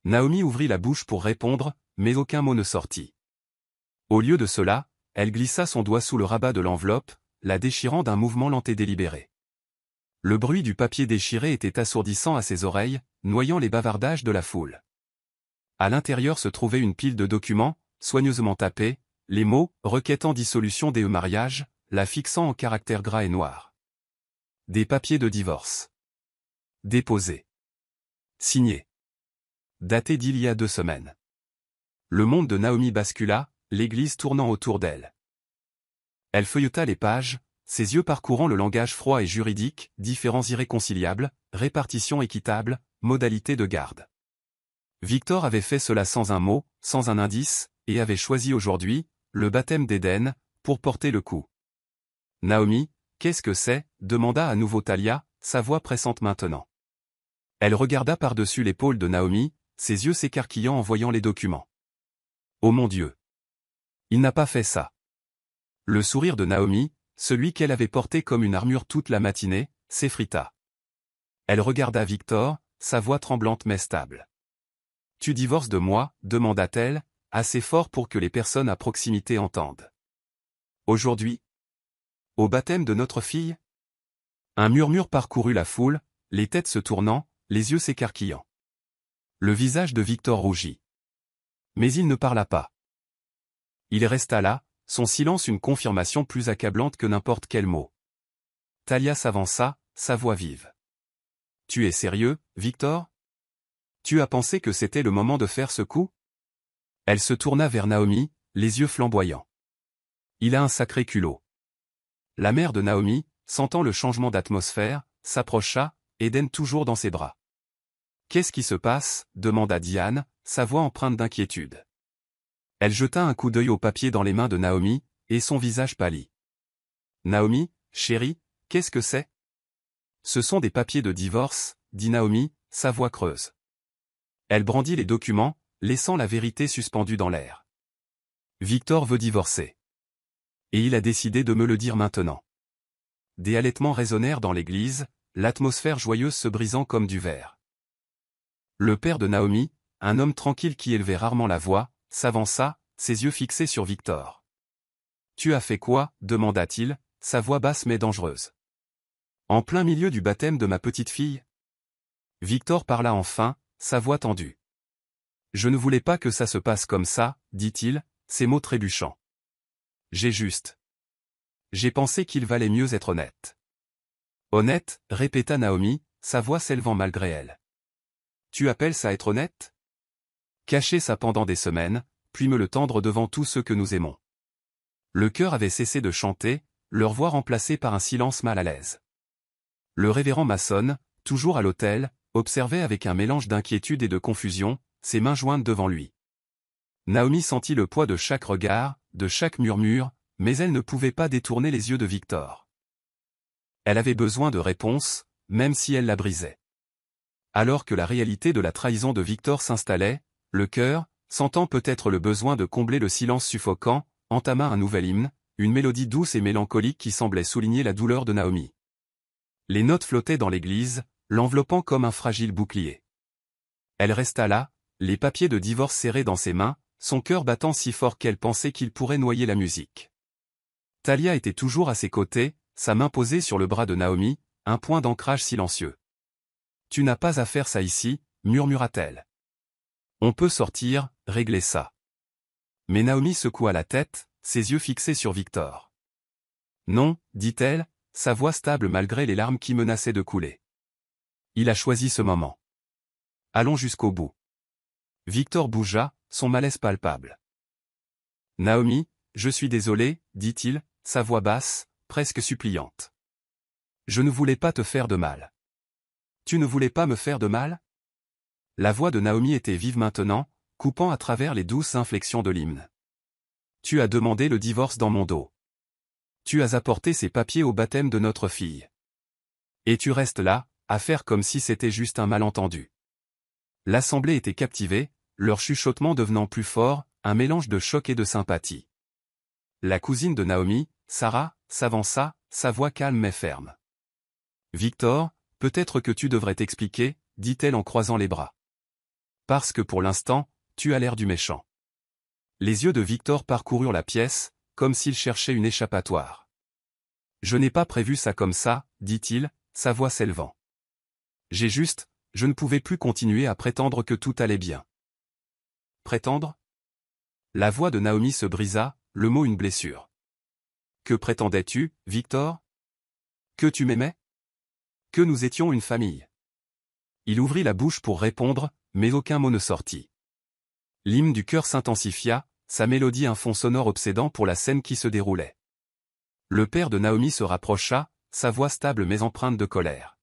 Naomi ouvrit la bouche pour répondre, mais aucun mot ne sortit. Au lieu de cela, elle glissa son doigt sous le rabat de l'enveloppe, la déchirant d'un mouvement lent et délibéré. Le bruit du papier déchiré était assourdissant à ses oreilles, noyant les bavardages de la foule. À l'intérieur se trouvait une pile de documents, soigneusement tapés, les mots « requêtant dissolution des mariages », la fixant en caractères gras et noirs. Des papiers de divorce. Déposés. Signés. Datés d'il y a 2 semaines. Le monde de Naomi bascula, l'église tournant autour d'elle. Elle feuilleta les pages, ses yeux parcourant le langage froid et juridique, différends irréconciliables, répartition équitable, modalités de garde. Victor avait fait cela sans un mot, sans un indice, et avait choisi aujourd'hui, le baptême d'Éden, pour porter le coup. Naomi, qu'est-ce que c'est ? Demanda à nouveau Talia, sa voix pressante maintenant. Elle regarda par-dessus l'épaule de Naomi, ses yeux s'écarquillant en voyant les documents. Oh mon Dieu! Il n'a pas fait ça. Le sourire de Naomi, celui qu'elle avait porté comme une armure toute la matinée, s'effrita. Elle regarda Victor, sa voix tremblante mais stable. « Tu divorces de moi » demanda-t-elle, assez fort pour que les personnes à proximité entendent. « Aujourd'hui ? Au baptême de notre fille ?» Un murmure parcourut la foule, les têtes se tournant, les yeux s'écarquillant. Le visage de Victor rougit. Mais il ne parla pas. Il resta là, son silence une confirmation plus accablante que n'importe quel mot. Talia s'avança, sa voix vive. « Tu es sérieux, Victor ? Tu as pensé que c'était le moment de faire ce coup ?» Elle se tourna vers Naomi, les yeux flamboyants. « Il a un sacré culot. » La mère de Naomi, sentant le changement d'atmosphère, s'approcha, Eden toujours dans ses bras. « Qu'est-ce qui se passe » demanda Diane, sa voix empreinte d'inquiétude. Elle jeta un coup d'œil au papier dans les mains de Naomi, et son visage pâlit. « Naomi, chérie, qu'est-ce que c'est ?»« Ce sont des papiers de divorce, » dit Naomi, sa voix creuse. Elle brandit les documents, laissant la vérité suspendue dans l'air. « Victor veut divorcer. Et il a décidé de me le dire maintenant. » Des halètements résonnèrent dans l'église, l'atmosphère joyeuse se brisant comme du verre. Le père de Naomi, un homme tranquille qui élevait rarement la voix, s'avança, ses yeux fixés sur Victor. « Tu as fait quoi » demanda-t-il, sa voix basse mais dangereuse. « En plein milieu du baptême de ma petite fille ?» Victor parla enfin, sa voix tendue. « Je ne voulais pas que ça se passe comme ça, dit-il, ses mots trébuchants. J'ai pensé qu'il valait mieux être honnête. Honnête, répéta Naomi, sa voix s'élevant malgré elle. Tu appelles ça être honnête? Cacher ça pendant des semaines, puis me le tendre devant tous ceux que nous aimons. Le chœur avait cessé de chanter, leur voix remplacée par un silence mal à l'aise. Le révérend Mason, toujours à l'autel, observait avec un mélange d'inquiétude et de confusion, ses mains jointes devant lui. Naomi sentit le poids de chaque regard, de chaque murmure, mais elle ne pouvait pas détourner les yeux de Victor. Elle avait besoin de réponses, même si elle la brisait. Alors que la réalité de la trahison de Victor s'installait, le chœur, sentant peut-être le besoin de combler le silence suffocant, entama un nouvel hymne, une mélodie douce et mélancolique qui semblait souligner la douleur de Naomi. Les notes flottaient dans l'église, l'enveloppant comme un fragile bouclier. Elle resta là, les papiers de divorce serrés dans ses mains, son cœur battant si fort qu'elle pensait qu'il pourrait noyer la musique. Talia était toujours à ses côtés, sa main posée sur le bras de Naomi, un point d'ancrage silencieux. « Tu n'as pas à faire ça ici, murmura-t-elle. On peut sortir, régler ça. » Mais Naomi secoua la tête, ses yeux fixés sur Victor. « Non, dit-elle, sa voix stable malgré les larmes qui menaçaient de couler. Il a choisi ce moment. Allons jusqu'au bout. » Victor bougea, son malaise palpable. « Naomi, je suis désolé, dit-il, sa voix basse, presque suppliante. Je ne voulais pas te faire de mal. Tu ne voulais pas me faire de mal? La voix de Naomi était vive maintenant, coupant à travers les douces inflexions de l'hymne. Tu as demandé le divorce dans mon dos. Tu as apporté ces papiers au baptême de notre fille. Et tu restes là, à faire comme si c'était juste un malentendu. L'assemblée était captivée, leur chuchotement devenant plus fort, un mélange de choc et de sympathie. La cousine de Naomi, Sarah, s'avança, sa voix calme mais ferme. Victor, peut-être que tu devrais t'expliquer, dit-elle en croisant les bras. Parce que pour l'instant, tu as l'air du méchant. Les yeux de Victor parcoururent la pièce, comme s'il cherchait une échappatoire. Je n'ai pas prévu ça comme ça, dit-il, sa voix s'élevant. Je ne pouvais plus continuer à prétendre que tout allait bien. Prétendre? La voix de Naomi se brisa, le mot une blessure. Que prétendais-tu, Victor? Que tu m'aimais? Que nous étions une famille. Il ouvrit la bouche pour répondre, mais aucun mot ne sortit. L'hymne du chœur s'intensifia, sa mélodie un fond sonore obsédant pour la scène qui se déroulait. Le père de Naomi se rapprocha, sa voix stable mais empreinte de colère.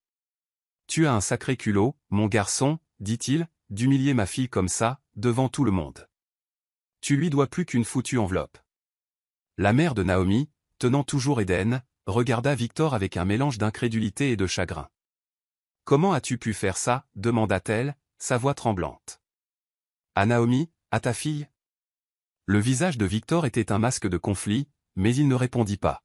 Tu as un sacré culot, mon garçon, dit-il, d'humilier ma fille comme ça, devant tout le monde. Tu lui dois plus qu'une foutue enveloppe. La mère de Naomi, tenant toujours Eden, regarda Victor avec un mélange d'incrédulité et de chagrin. Comment as-tu pu faire ça, demanda-t-elle, sa voix tremblante. À Naomi, à ta fille? Le visage de Victor était un masque de conflit, mais il ne répondit pas.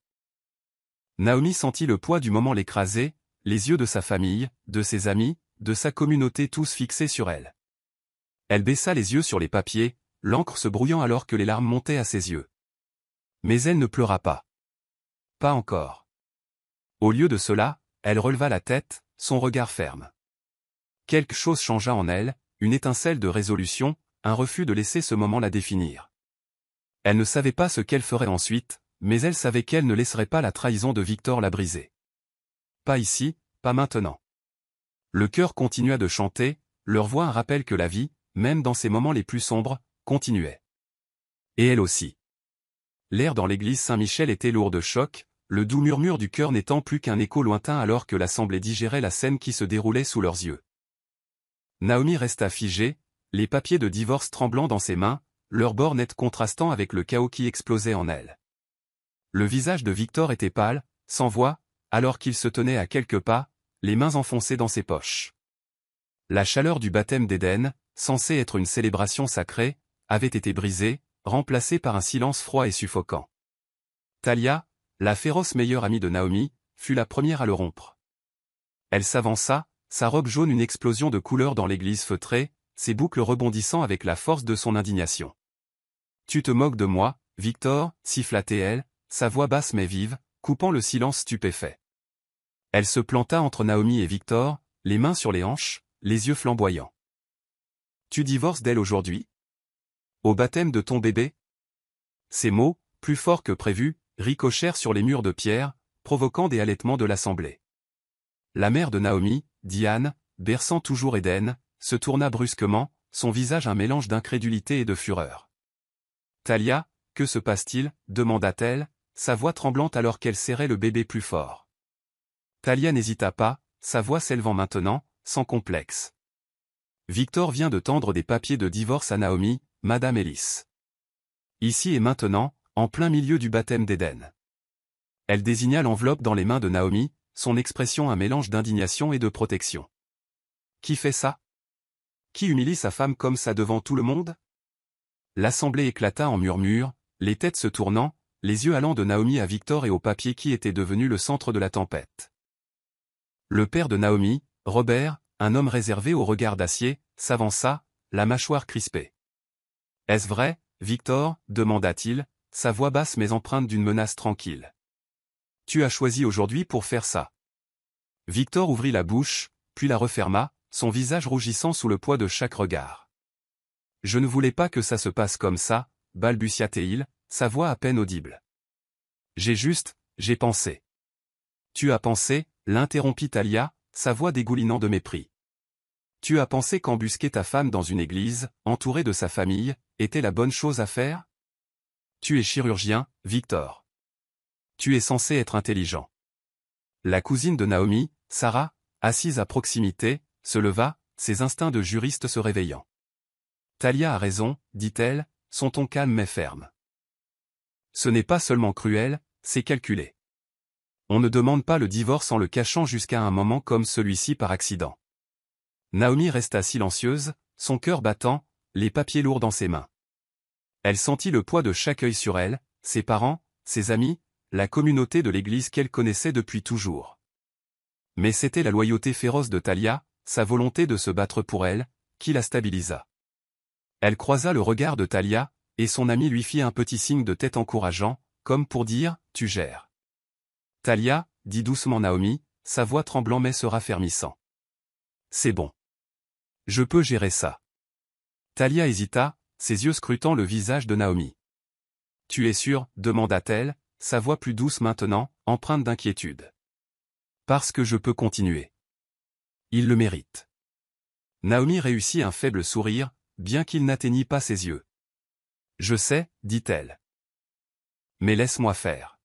Naomi sentit le poids du moment l'écraser, les yeux de sa famille, de ses amis, de sa communauté tous fixés sur elle. Elle baissa les yeux sur les papiers, l'encre se brouillant alors que les larmes montaient à ses yeux. Mais elle ne pleura pas. Pas encore. Au lieu de cela, elle releva la tête, son regard ferme. Quelque chose changea en elle, une étincelle de résolution, un refus de laisser ce moment la définir. Elle ne savait pas ce qu'elle ferait ensuite, mais elle savait qu'elle ne laisserait pas la trahison de Victor la briser. Pas ici, pas maintenant. Le chœur continua de chanter, leur voix un rappel que la vie, même dans ses moments les plus sombres, continuait. Et elle aussi. L'air dans l'église Saint-Michel était lourd de choc, le doux murmure du chœur n'étant plus qu'un écho lointain alors que l'assemblée digérait la scène qui se déroulait sous leurs yeux. Naomi resta figée, les papiers de divorce tremblant dans ses mains, leur bord net contrastant avec le chaos qui explosait en elle. Le visage de Victor était pâle, sans voix, alors qu'il se tenait à quelques pas, les mains enfoncées dans ses poches. La chaleur du baptême d'Éden, censée être une célébration sacrée, avait été brisée, remplacée par un silence froid et suffocant. Talia, la féroce meilleure amie de Naomi, fut la première à le rompre. Elle s'avança, sa robe jaune une explosion de couleurs dans l'église feutrée, ses boucles rebondissant avec la force de son indignation. « Tu te moques de moi, Victor » siffla-t-elle, sa voix basse mais vive, coupant le silence stupéfait. Elle se planta entre Naomi et Victor, les mains sur les hanches, les yeux flamboyants. Tu divorces d'elle aujourd'hui? Au baptême de ton bébé? Ces mots, plus forts que prévu, ricochèrent sur les murs de pierre, provoquant des halètements de l'assemblée. La mère de Naomi, Diane, berçant toujours Eden, se tourna brusquement, son visage un mélange d'incrédulité et de fureur. Thalia, que se passe-t-il? Demanda-t-elle, sa voix tremblante alors qu'elle serrait le bébé plus fort. Thalia n'hésita pas, sa voix s'élevant maintenant, sans complexe. Victor vient de tendre des papiers de divorce à Naomi, Madame Ellis. Ici et maintenant, en plein milieu du baptême d'Eden. Elle désigna l'enveloppe dans les mains de Naomi, son expression un mélange d'indignation et de protection. Qui fait ça? Qui humilie sa femme comme ça devant tout le monde? L'assemblée éclata en murmures, les têtes se tournant, les yeux allant de Naomi à Victor et au papier qui était devenu le centre de la tempête. Le père de Naomi, Robert, un homme réservé au regard d'acier, s'avança, la mâchoire crispée. « Est-ce vrai, Victor ?» demanda-t-il, sa voix basse mais empreinte d'une menace tranquille. « Tu as choisi aujourd'hui pour faire ça. » Victor ouvrit la bouche, puis la referma, son visage rougissant sous le poids de chaque regard. « Je ne voulais pas que ça se passe comme ça, » balbutia-t-il, sa voix à peine audible. « J'ai pensé. » « Tu as pensé ?» l'interrompit Thalia, sa voix dégoulinant de mépris. « Tu as pensé qu'embusquer ta femme dans une église, entourée de sa famille, était la bonne chose à faire? Tu es chirurgien, Victor. Tu es censé être intelligent. » La cousine de Naomi, Sarah, assise à proximité, se leva, ses instincts de juriste se réveillant. « Thalia a raison, dit-elle, son ton calme mais ferme. Ce n'est pas seulement cruel, c'est calculé. On ne demande pas le divorce en le cachant jusqu'à un moment comme celui-ci par accident. » Naomi resta silencieuse, son cœur battant, les papiers lourds dans ses mains. Elle sentit le poids de chaque œil sur elle, ses parents, ses amis, la communauté de l'Église qu'elle connaissait depuis toujours. Mais c'était la loyauté féroce de Thalia, sa volonté de se battre pour elle, qui la stabilisa. Elle croisa le regard de Thalia, et son ami lui fit un petit signe de tête encourageant, comme pour dire « tu gères ». « Thalia » dit doucement Naomi, sa voix tremblant mais se raffermissant. « C'est bon. Je peux gérer ça. » Thalia hésita, ses yeux scrutant le visage de Naomi. « Tu es sûre ?» demanda-t-elle, sa voix plus douce maintenant, empreinte d'inquiétude. « Parce que je peux continuer. Il le mérite. » Naomi réussit un faible sourire, bien qu'il n'atteignît pas ses yeux. « Je sais, dit-elle. Mais laisse-moi faire. »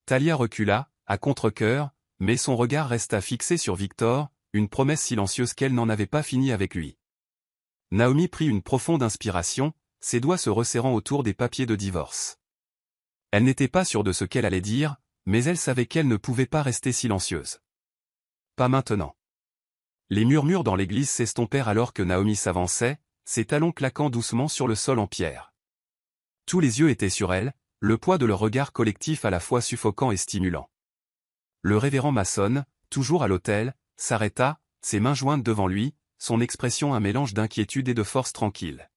Thalia recula, à contre-cœur, mais son regard resta fixé sur Victor, une promesse silencieuse qu'elle n'en avait pas fini avec lui. Naomi prit une profonde inspiration, ses doigts se resserrant autour des papiers de divorce. Elle n'était pas sûre de ce qu'elle allait dire, mais elle savait qu'elle ne pouvait pas rester silencieuse. Pas maintenant. Les murmures dans l'église s'estompèrent alors que Naomi s'avançait, ses talons claquant doucement sur le sol en pierre. Tous les yeux étaient sur elle, le poids de leur regard collectif à la fois suffocant et stimulant. Le révérend maçonne, toujours à l'autel, s'arrêta, ses mains jointes devant lui, son expression un mélange d'inquiétude et de force tranquille.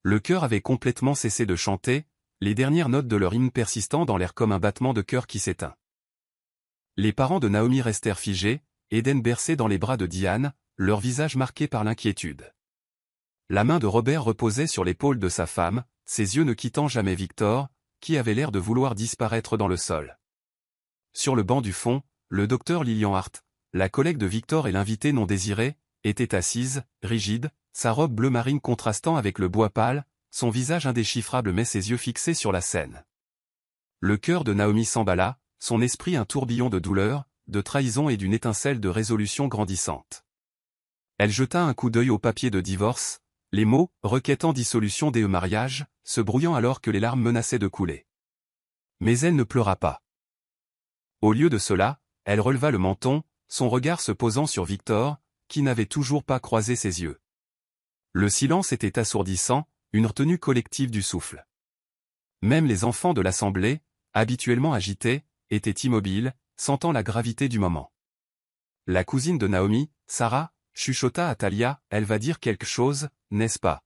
Le chœur avait complètement cessé de chanter, les dernières notes de leur hymne persistant dans l'air comme un battement de cœur qui s'éteint. Les parents de Naomi restèrent figés, Eden bercé dans les bras de Diane, leur visage marqué par l'inquiétude. La main de Robert reposait sur l'épaule de sa femme, ses yeux ne quittant jamais Victor, qui avait l'air de vouloir disparaître dans le sol. Sur le banc du fond, le docteur Lillian Hart, la collègue de Victor et l'invité non désiré, était assise, rigide, sa robe bleu marine contrastant avec le bois pâle, son visage indéchiffrable mais ses yeux fixés sur la scène. Le cœur de Naomi s'emballa, son esprit un tourbillon de douleur, de trahison et d'une étincelle de résolution grandissante. Elle jeta un coup d'œil au papier de divorce, les mots, requêtant dissolution des mariages, se brouillant alors que les larmes menaçaient de couler. Mais elle ne pleura pas. Au lieu de cela, elle releva le menton, son regard se posant sur Victor, qui n'avait toujours pas croisé ses yeux. Le silence était assourdissant, une retenue collective du souffle. Même les enfants de l'assemblée, habituellement agités, étaient immobiles, sentant la gravité du moment. La cousine de Naomi, Sarah, chuchota à Thalia, « Elle va dire quelque chose, n'est-ce pas ?»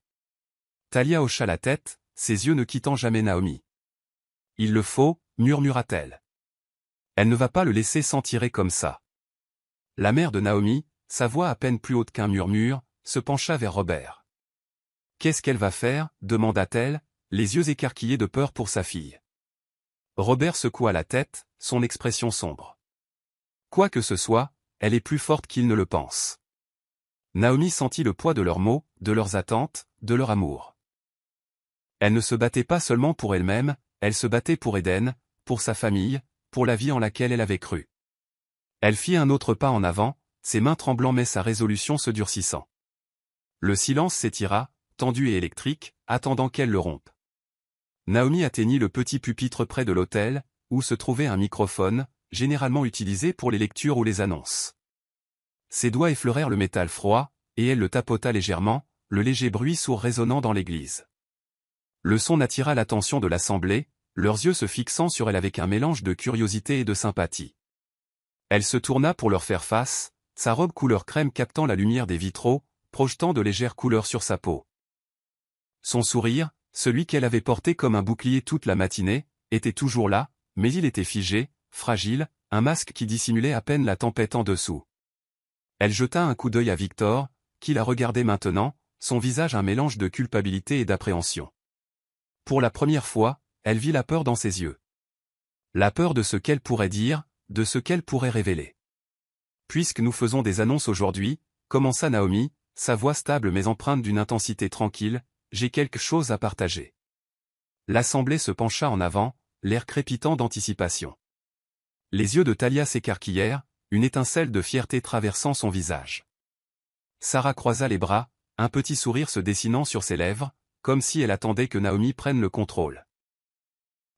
Thalia hocha la tête, ses yeux ne quittant jamais Naomi. « Il le faut, » murmura-t-elle. Elle ne va pas le laisser s'en tirer comme ça. La mère de Naomi, sa voix à peine plus haute qu'un murmure, se pencha vers Robert. Qu'est-ce qu'elle va faire, demanda-t-elle, les yeux écarquillés de peur pour sa fille. Robert secoua la tête, son expression sombre. Quoi que ce soit, elle est plus forte qu'il ne le pense. Naomi sentit le poids de leurs mots, de leurs attentes, de leur amour. Elle ne se battait pas seulement pour elle-même, elle se battait pour Eden, pour sa famille, pour la vie en laquelle elle avait cru. Elle fit un autre pas en avant, ses mains tremblant mais sa résolution se durcissant. Le silence s'étira, tendu et électrique, attendant qu'elle le rompe. Naomi atteignit le petit pupitre près de l'autel, où se trouvait un microphone, généralement utilisé pour les lectures ou les annonces. Ses doigts effleurèrent le métal froid, et elle le tapota légèrement, le léger bruit sourd résonnant dans l'église. Le son attira l'attention de l'assemblée, leurs yeux se fixant sur elle avec un mélange de curiosité et de sympathie. Elle se tourna pour leur faire face, sa robe couleur crème captant la lumière des vitraux, projetant de légères couleurs sur sa peau. Son sourire, celui qu'elle avait porté comme un bouclier toute la matinée, était toujours là, mais il était figé, fragile, un masque qui dissimulait à peine la tempête en dessous. Elle jeta un coup d'œil à Victor, qui la regardait maintenant, son visage un mélange de culpabilité et d'appréhension. Pour la première fois, elle vit la peur dans ses yeux. La peur de ce qu'elle pourrait dire, de ce qu'elle pourrait révéler. Puisque nous faisons des annonces aujourd'hui, commença Naomi, sa voix stable mais empreinte d'une intensité tranquille, j'ai quelque chose à partager. L'assemblée se pencha en avant, l'air crépitant d'anticipation. Les yeux de Talia s'écarquillèrent, une étincelle de fierté traversant son visage. Sarah croisa les bras, un petit sourire se dessinant sur ses lèvres, comme si elle attendait que Naomi prenne le contrôle.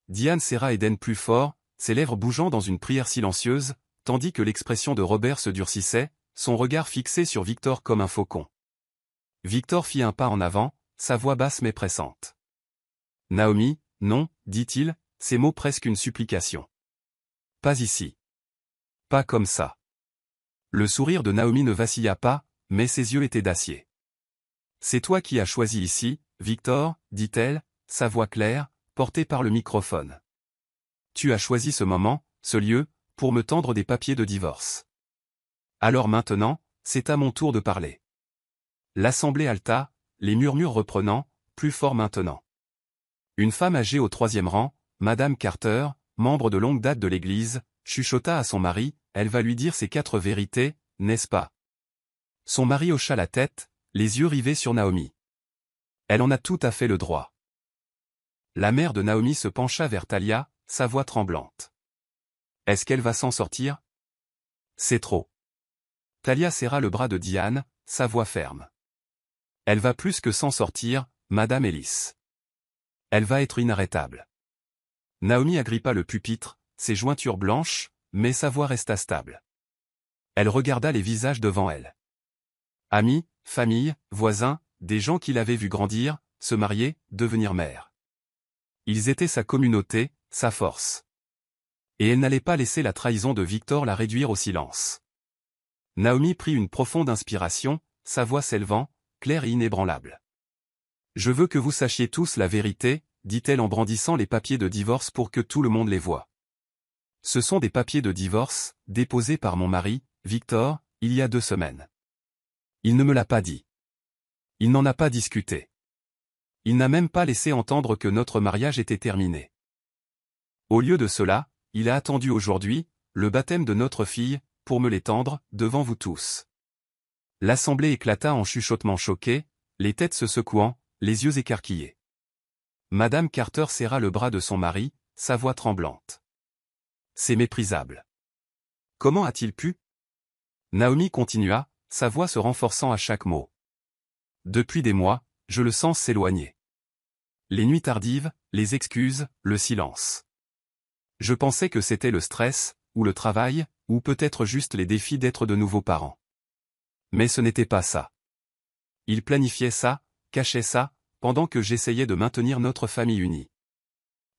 Diane serra Eden plus fort, ses lèvres bougeant dans une prière silencieuse, tandis que l'expression de Robert se durcissait, son regard fixé sur Victor comme un faucon. Victor fit un pas en avant, sa voix basse mais pressante. « Naomi, non, dit-il, ces mots presque une supplication. Pas ici. Pas comme ça. » Le sourire de Naomi ne vacilla pas, mais ses yeux étaient d'acier. « C'est toi qui as choisi ici, Victor, dit-elle, sa voix claire, portée par le microphone. Tu as choisi ce moment, ce lieu, pour me tendre des papiers de divorce. Alors maintenant, c'est à mon tour de parler. » L'assemblée halta, les murmures reprenant, plus fort maintenant. Une femme âgée au 3e rang, Madame Carter, membre de longue date de l'Église, chuchota à son mari, elle va lui dire ses 4 vérités, n'est-ce pas? Son mari hocha la tête, les yeux rivés sur Naomi. Elle en a tout à fait le droit. La mère de Naomi se pencha vers Talia, sa voix tremblante. Est-ce qu'elle va s'en sortir? C'est trop. Talia serra le bras de Diane, sa voix ferme. Elle va plus que s'en sortir, Madame Ellis. Elle va être inarrêtable. Naomi agrippa le pupitre, ses jointures blanches, mais sa voix resta stable. Elle regarda les visages devant elle. Amis, famille, voisins, des gens qui l'avaient vu grandir, se marier, devenir mère. Ils étaient sa communauté, sa force. Et elle n'allait pas laisser la trahison de Victor la réduire au silence. Naomi prit une profonde inspiration, sa voix s'élevant, claire et inébranlable. « Je veux que vous sachiez tous la vérité, dit-elle en brandissant les papiers de divorce pour que tout le monde les voie. Ce sont des papiers de divorce, déposés par mon mari, Victor, il y a 2 semaines. Il ne me l'a pas dit. Il n'en a pas discuté. Il n'a même pas laissé entendre que notre mariage était terminé. Au lieu de cela, il a attendu aujourd'hui, le baptême de notre fille, pour me l'étendre, devant vous tous. » L'assemblée éclata en chuchotements choqués, les têtes se secouant, les yeux écarquillés. Madame Carter serra le bras de son mari, sa voix tremblante. « C'est méprisable. Comment a-t-il pu ?» Naomi continua, sa voix se renforçant à chaque mot. « Depuis des mois, je le sens s'éloigner. Les nuits tardives, les excuses, le silence. Je pensais que c'était le stress, ou le travail, ou peut-être juste les défis d'être de nouveaux parents. Mais ce n'était pas ça. Il planifiait ça, cachait ça, pendant que j'essayais de maintenir notre famille unie. »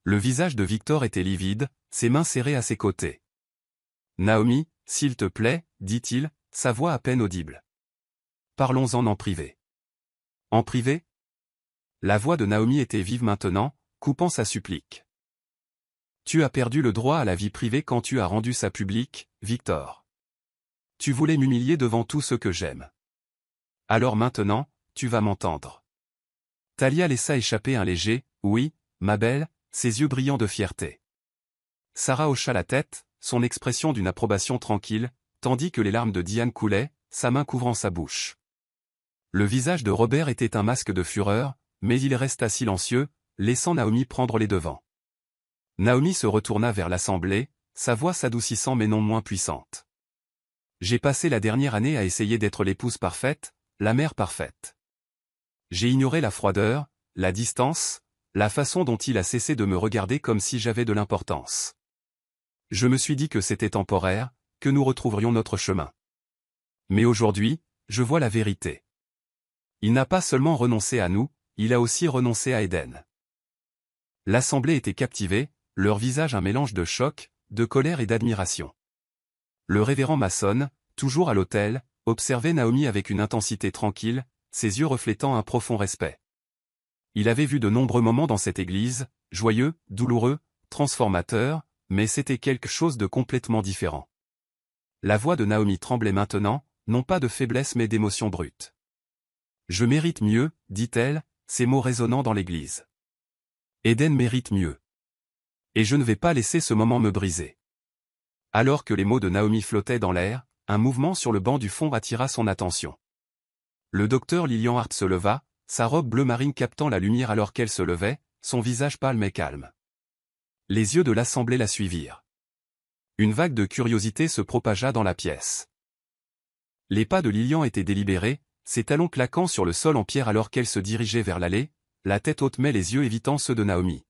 Le visage de Victor était livide, ses mains serrées à ses côtés. « Naomi, s'il te plaît, dit-il, sa voix à peine audible. Parlons-en en privé. » En privé? La voix de Naomi était vive maintenant, coupant sa supplique. « Tu as perdu le droit à la vie privée quand tu as rendu ça public, Victor. Tu voulais m'humilier devant tous ceux que j'aime. Alors maintenant, tu vas m'entendre. Talia laissa échapper un léger « Oui, ma belle », ses yeux brillants de fierté. Sarah hocha la tête, son expression d'une approbation tranquille, tandis que les larmes de Diane coulaient, sa main couvrant sa bouche. Le visage de Robert était un masque de fureur, mais il resta silencieux, laissant Naomi prendre les devants. Naomi se retourna vers l'assemblée, sa voix s'adoucissant mais non moins puissante. J'ai passé la dernière année à essayer d'être l'épouse parfaite, la mère parfaite. J'ai ignoré la froideur, la distance, la façon dont il a cessé de me regarder comme si j'avais de l'importance. Je me suis dit que c'était temporaire, que nous retrouverions notre chemin. Mais aujourd'hui, je vois la vérité. Il n'a pas seulement renoncé à nous, il a aussi renoncé à Eden. L'assemblée était captivée, leur visage un mélange de choc, de colère et d'admiration. Le révérend Mason, toujours à l'autel, observait Naomi avec une intensité tranquille, ses yeux reflétant un profond respect. Il avait vu de nombreux moments dans cette église, joyeux, douloureux, transformateurs, mais c'était quelque chose de complètement différent. La voix de Naomi tremblait maintenant, non pas de faiblesse mais d'émotion brute. « Je mérite mieux, dit-elle, ces mots résonnant dans l'église. Eden mérite mieux. Et je ne vais pas laisser ce moment me briser. » Alors que les mots de Naomi flottaient dans l'air, un mouvement sur le banc du fond attira son attention. Le docteur Lillian Hart se leva, sa robe bleu marine captant la lumière alors qu'elle se levait, son visage pâle mais calme. Les yeux de l'assemblée la suivirent. Une vague de curiosité se propagea dans la pièce. Les pas de Lillian étaient délibérés, ses talons claquant sur le sol en pierre alors qu'elle se dirigeait vers l'allée, la tête haute mais les yeux évitant ceux de Naomi.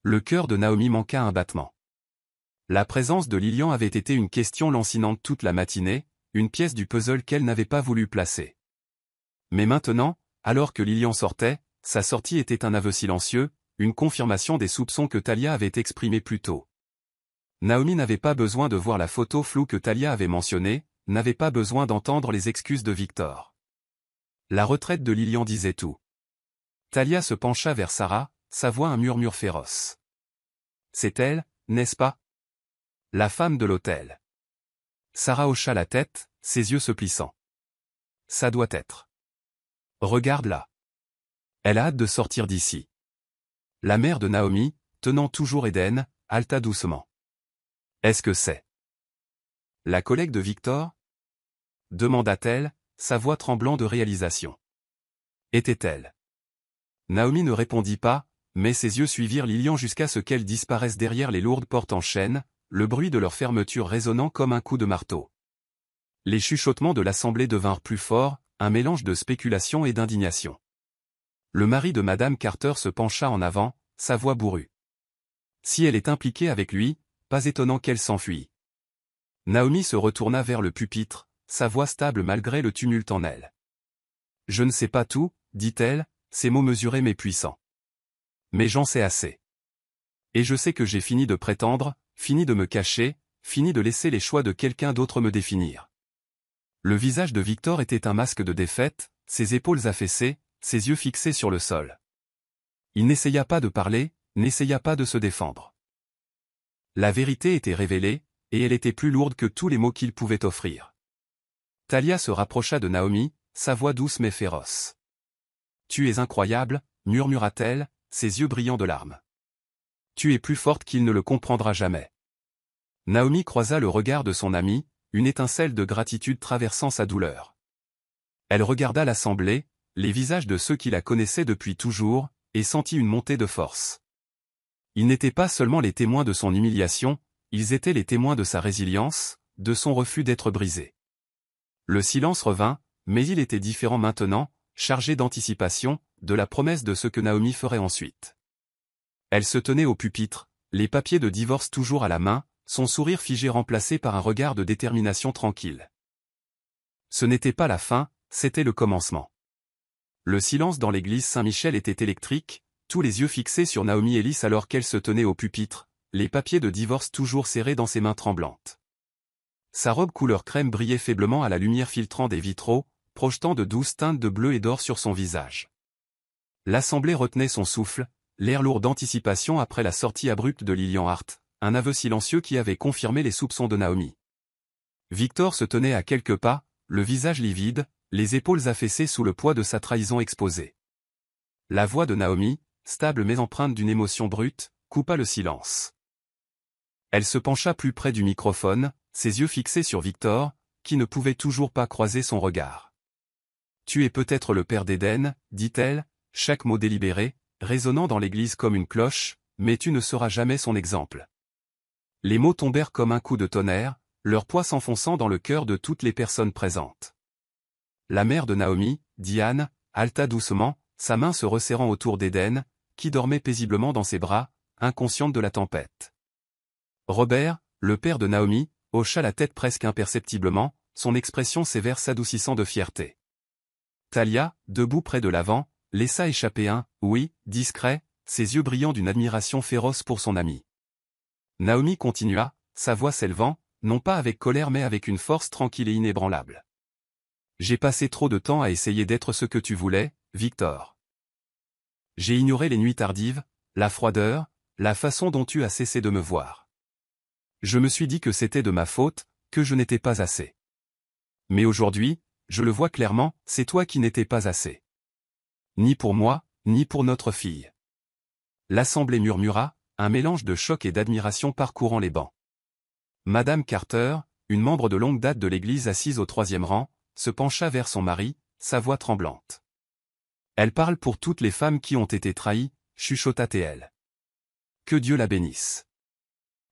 Le cœur de Naomi manqua un battement. La présence de Lillian avait été une question lancinante toute la matinée, une pièce du puzzle qu'elle n'avait pas voulu placer. Mais maintenant, alors que Lillian sortait, sa sortie était un aveu silencieux, une confirmation des soupçons que Talia avait exprimés plus tôt. Naomi n'avait pas besoin de voir la photo floue que Talia avait mentionnée, n'avait pas besoin d'entendre les excuses de Victor. La retraite de Lillian disait tout. Talia se pencha vers Sarah, sa voix un murmure féroce. C'est elle, n'est-ce pas? La femme de l'hôtel. Sarah hocha la tête, ses yeux se plissant. Ça doit être. Regarde-la. Elle a hâte de sortir d'ici. La mère de Naomi, tenant toujours Eden, haleta doucement. Est-ce que c'est la collègue de Victor? Demanda-t-elle, sa voix tremblant de réalisation. Était-elle? Naomi ne répondit pas, mais ses yeux suivirent Lillian jusqu'à ce qu'elle disparaisse derrière les lourdes portes en chêne, le bruit de leur fermeture résonnant comme un coup de marteau. Les chuchotements de l'assemblée devinrent plus forts, un mélange de spéculation et d'indignation. Le mari de Madame Carter se pencha en avant, sa voix bourrue. Si elle est impliquée avec lui, pas étonnant qu'elle s'enfuit. Naomi se retourna vers le pupitre, sa voix stable malgré le tumulte en elle. Je ne sais pas tout, dit-elle, ses mots mesurés mais puissants. Mais j'en sais assez. Et je sais que j'ai fini de prétendre, fini de me cacher, fini de laisser les choix de quelqu'un d'autre me définir. Le visage de Victor était un masque de défaite, ses épaules affaissées, ses yeux fixés sur le sol. Il n'essaya pas de parler, n'essaya pas de se défendre. La vérité était révélée, et elle était plus lourde que tous les mots qu'il pouvait offrir. Talia se rapprocha de Naomi, sa voix douce mais féroce. « Tu es incroyable, murmura-t-elle, ses yeux brillants de larmes. Tu es plus forte qu'il ne le comprendra jamais. » Naomi croisa le regard de son amie, une étincelle de gratitude traversant sa douleur. Elle regarda l'assemblée, les visages de ceux qui la connaissaient depuis toujours, et sentit une montée de force. Ils n'étaient pas seulement les témoins de son humiliation, ils étaient les témoins de sa résilience, de son refus d'être brisé. Le silence revint, mais il était différent maintenant, chargé d'anticipation, de la promesse de ce que Naomi ferait ensuite. Elle se tenait au pupitre, les papiers de divorce toujours à la main, son sourire figé remplacé par un regard de détermination tranquille. Ce n'était pas la fin, c'était le commencement. Le silence dans l'église Saint-Michel était électrique, tous les yeux fixés sur Naomi Ellis alors qu'elle se tenait au pupitre, les papiers de divorce toujours serrés dans ses mains tremblantes. Sa robe couleur crème brillait faiblement à la lumière filtrant des vitraux, projetant de douces teintes de bleu et d'or sur son visage. L'assemblée retenait son souffle, l'air lourd d'anticipation après la sortie abrupte de Lillian Hart, un aveu silencieux qui avait confirmé les soupçons de Naomi. Victor se tenait à quelques pas, le visage livide, les épaules affaissées sous le poids de sa trahison exposée. La voix de Naomi, stable mais empreinte d'une émotion brute, coupa le silence. Elle se pencha plus près du microphone, ses yeux fixés sur Victor, qui ne pouvait toujours pas croiser son regard. « Tu es peut-être le père d'Éden, dit-elle, chaque mot délibéré, résonnant dans l'église comme une cloche, mais tu ne seras jamais son exemple. » Les mots tombèrent comme un coup de tonnerre, leur poids s'enfonçant dans le cœur de toutes les personnes présentes. La mère de Naomi, Diane, haleta doucement, sa main se resserrant autour d'Éden, qui dormait paisiblement dans ses bras, inconsciente de la tempête. Robert, le père de Naomi, hocha la tête presque imperceptiblement, son expression sévère s'adoucissant de fierté. Talia, debout près de l'avant, laissa échapper un « oui » discret, ses yeux brillant d'une admiration féroce pour son ami. Naomi continua, sa voix s'élevant, non pas avec colère mais avec une force tranquille et inébranlable. « J'ai passé trop de temps à essayer d'être ce que tu voulais, Victor. J'ai ignoré les nuits tardives, la froideur, la façon dont tu as cessé de me voir. Je me suis dit que c'était de ma faute, que je n'étais pas assez. Mais aujourd'hui, je le vois clairement, c'est toi qui n'étais pas assez. Ni pour moi, ni pour notre fille. » L'assemblée murmura, un mélange de choc et d'admiration parcourant les bancs. Madame Carter, une membre de longue date de l'église assise au 3e rang, se pencha vers son mari, sa voix tremblante. « Elle parle pour toutes les femmes qui ont été trahies, chuchota-t-elle. Que Dieu la bénisse. »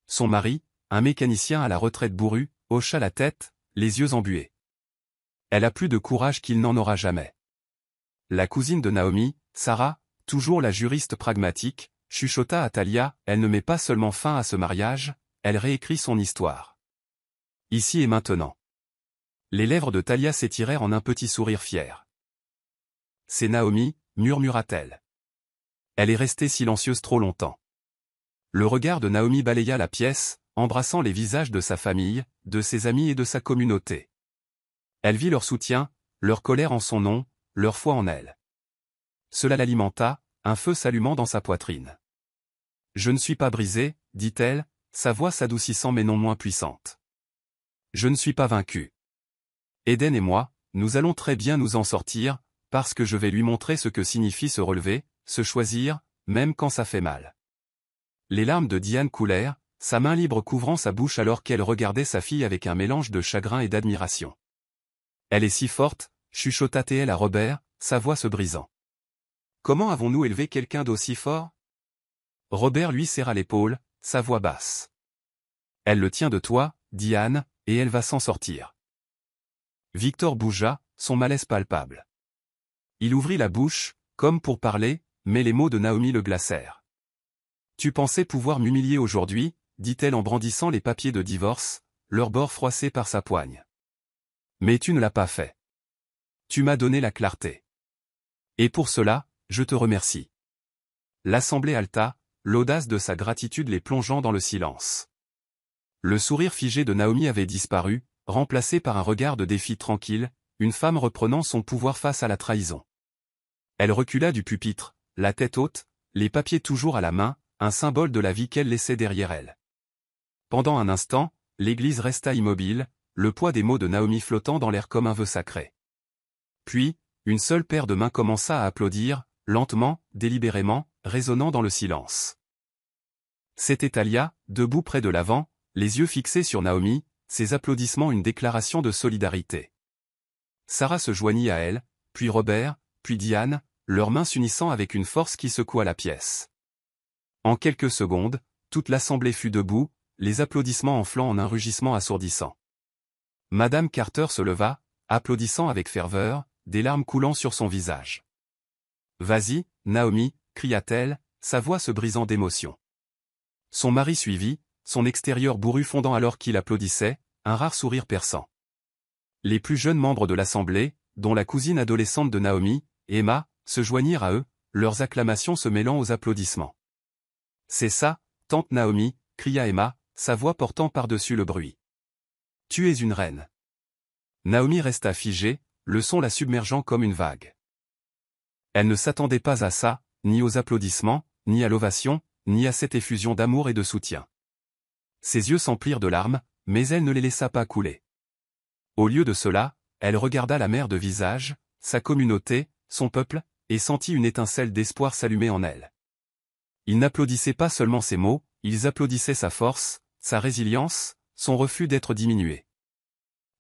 Son mari, un mécanicien à la retraite bourru, hocha la tête, les yeux embués. « Elle a plus de courage qu'il n'en aura jamais. » La cousine de Naomi, Sarah, toujours la juriste pragmatique, chuchota à Talia, elle ne met pas seulement fin à ce mariage, elle réécrit son histoire. Ici et maintenant. Les lèvres de Talia s'étirèrent en un petit sourire fier. C'est Naomi, murmura-t-elle. Elle est restée silencieuse trop longtemps. Le regard de Naomi balaya la pièce, embrassant les visages de sa famille, de ses amis et de sa communauté. Elle vit leur soutien, leur colère en son nom, leur foi en elle. Cela l'alimenta, un feu s'allumant dans sa poitrine. « Je ne suis pas brisée, dit-elle, sa voix s'adoucissant mais non moins puissante. Je ne suis pas vaincue. Éden et moi, nous allons très bien nous en sortir, parce que je vais lui montrer ce que signifie se relever, se choisir, même quand ça fait mal. » Les larmes de Diane coulèrent, sa main libre couvrant sa bouche alors qu'elle regardait sa fille avec un mélange de chagrin et d'admiration. « Elle est si forte, chuchota-t-elle à Robert, sa voix se brisant. Comment avons-nous élevé quelqu'un d'aussi fort ? Robert lui serra l'épaule, sa voix basse. Elle le tient de toi, Diane, et elle va s'en sortir. Victor bougea, son malaise palpable. Il ouvrit la bouche, comme pour parler, mais les mots de Naomi le glacèrent. Tu pensais pouvoir m'humilier aujourd'hui, dit-elle en brandissant les papiers de divorce, leur bord froissé par sa poigne. Mais tu ne l'as pas fait. Tu m'as donné la clarté. Et pour cela, je te remercie. L'assemblée haleta, l'audace de sa gratitude les plongeant dans le silence. Le sourire figé de Naomi avait disparu, remplacé par un regard de défi tranquille, une femme reprenant son pouvoir face à la trahison. Elle recula du pupitre, la tête haute, les papiers toujours à la main, un symbole de la vie qu'elle laissait derrière elle. Pendant un instant, l'église resta immobile, le poids des mots de Naomi flottant dans l'air comme un vœu sacré. Puis, une seule paire de mains commença à applaudir, lentement, délibérément, résonnant dans le silence. C'était Talia, debout près de l'avant, les yeux fixés sur Naomi, ses applaudissements une déclaration de solidarité. Sarah se joignit à elle, puis Robert, puis Diane, leurs mains s'unissant avec une force qui secoua la pièce. En quelques secondes, toute l'assemblée fut debout, les applaudissements enflant en un rugissement assourdissant. Madame Carter se leva, applaudissant avec ferveur, des larmes coulant sur son visage. « Vas-y, Naomi » cria-t-elle, sa voix se brisant d'émotion. Son mari suivit, son extérieur bourru fondant alors qu'il applaudissait, un rare sourire perçant. Les plus jeunes membres de l'assemblée, dont la cousine adolescente de Naomi, Emma, se joignirent à eux, leurs acclamations se mêlant aux applaudissements. « C'est ça, tante Naomi » cria Emma, sa voix portant par-dessus le bruit. « Tu es une reine. » Naomi resta figée, le son la submergeant comme une vague. Elle ne s'attendait pas à ça, ni aux applaudissements, ni à l'ovation, ni à cette effusion d'amour et de soutien. Ses yeux s'emplirent de larmes, mais elle ne les laissa pas couler. Au lieu de cela, elle regarda la mère de visage, sa communauté, son peuple, et sentit une étincelle d'espoir s'allumer en elle. Ils n'applaudissaient pas seulement ses mots, ils applaudissaient sa force, sa résilience, son refus d'être diminué.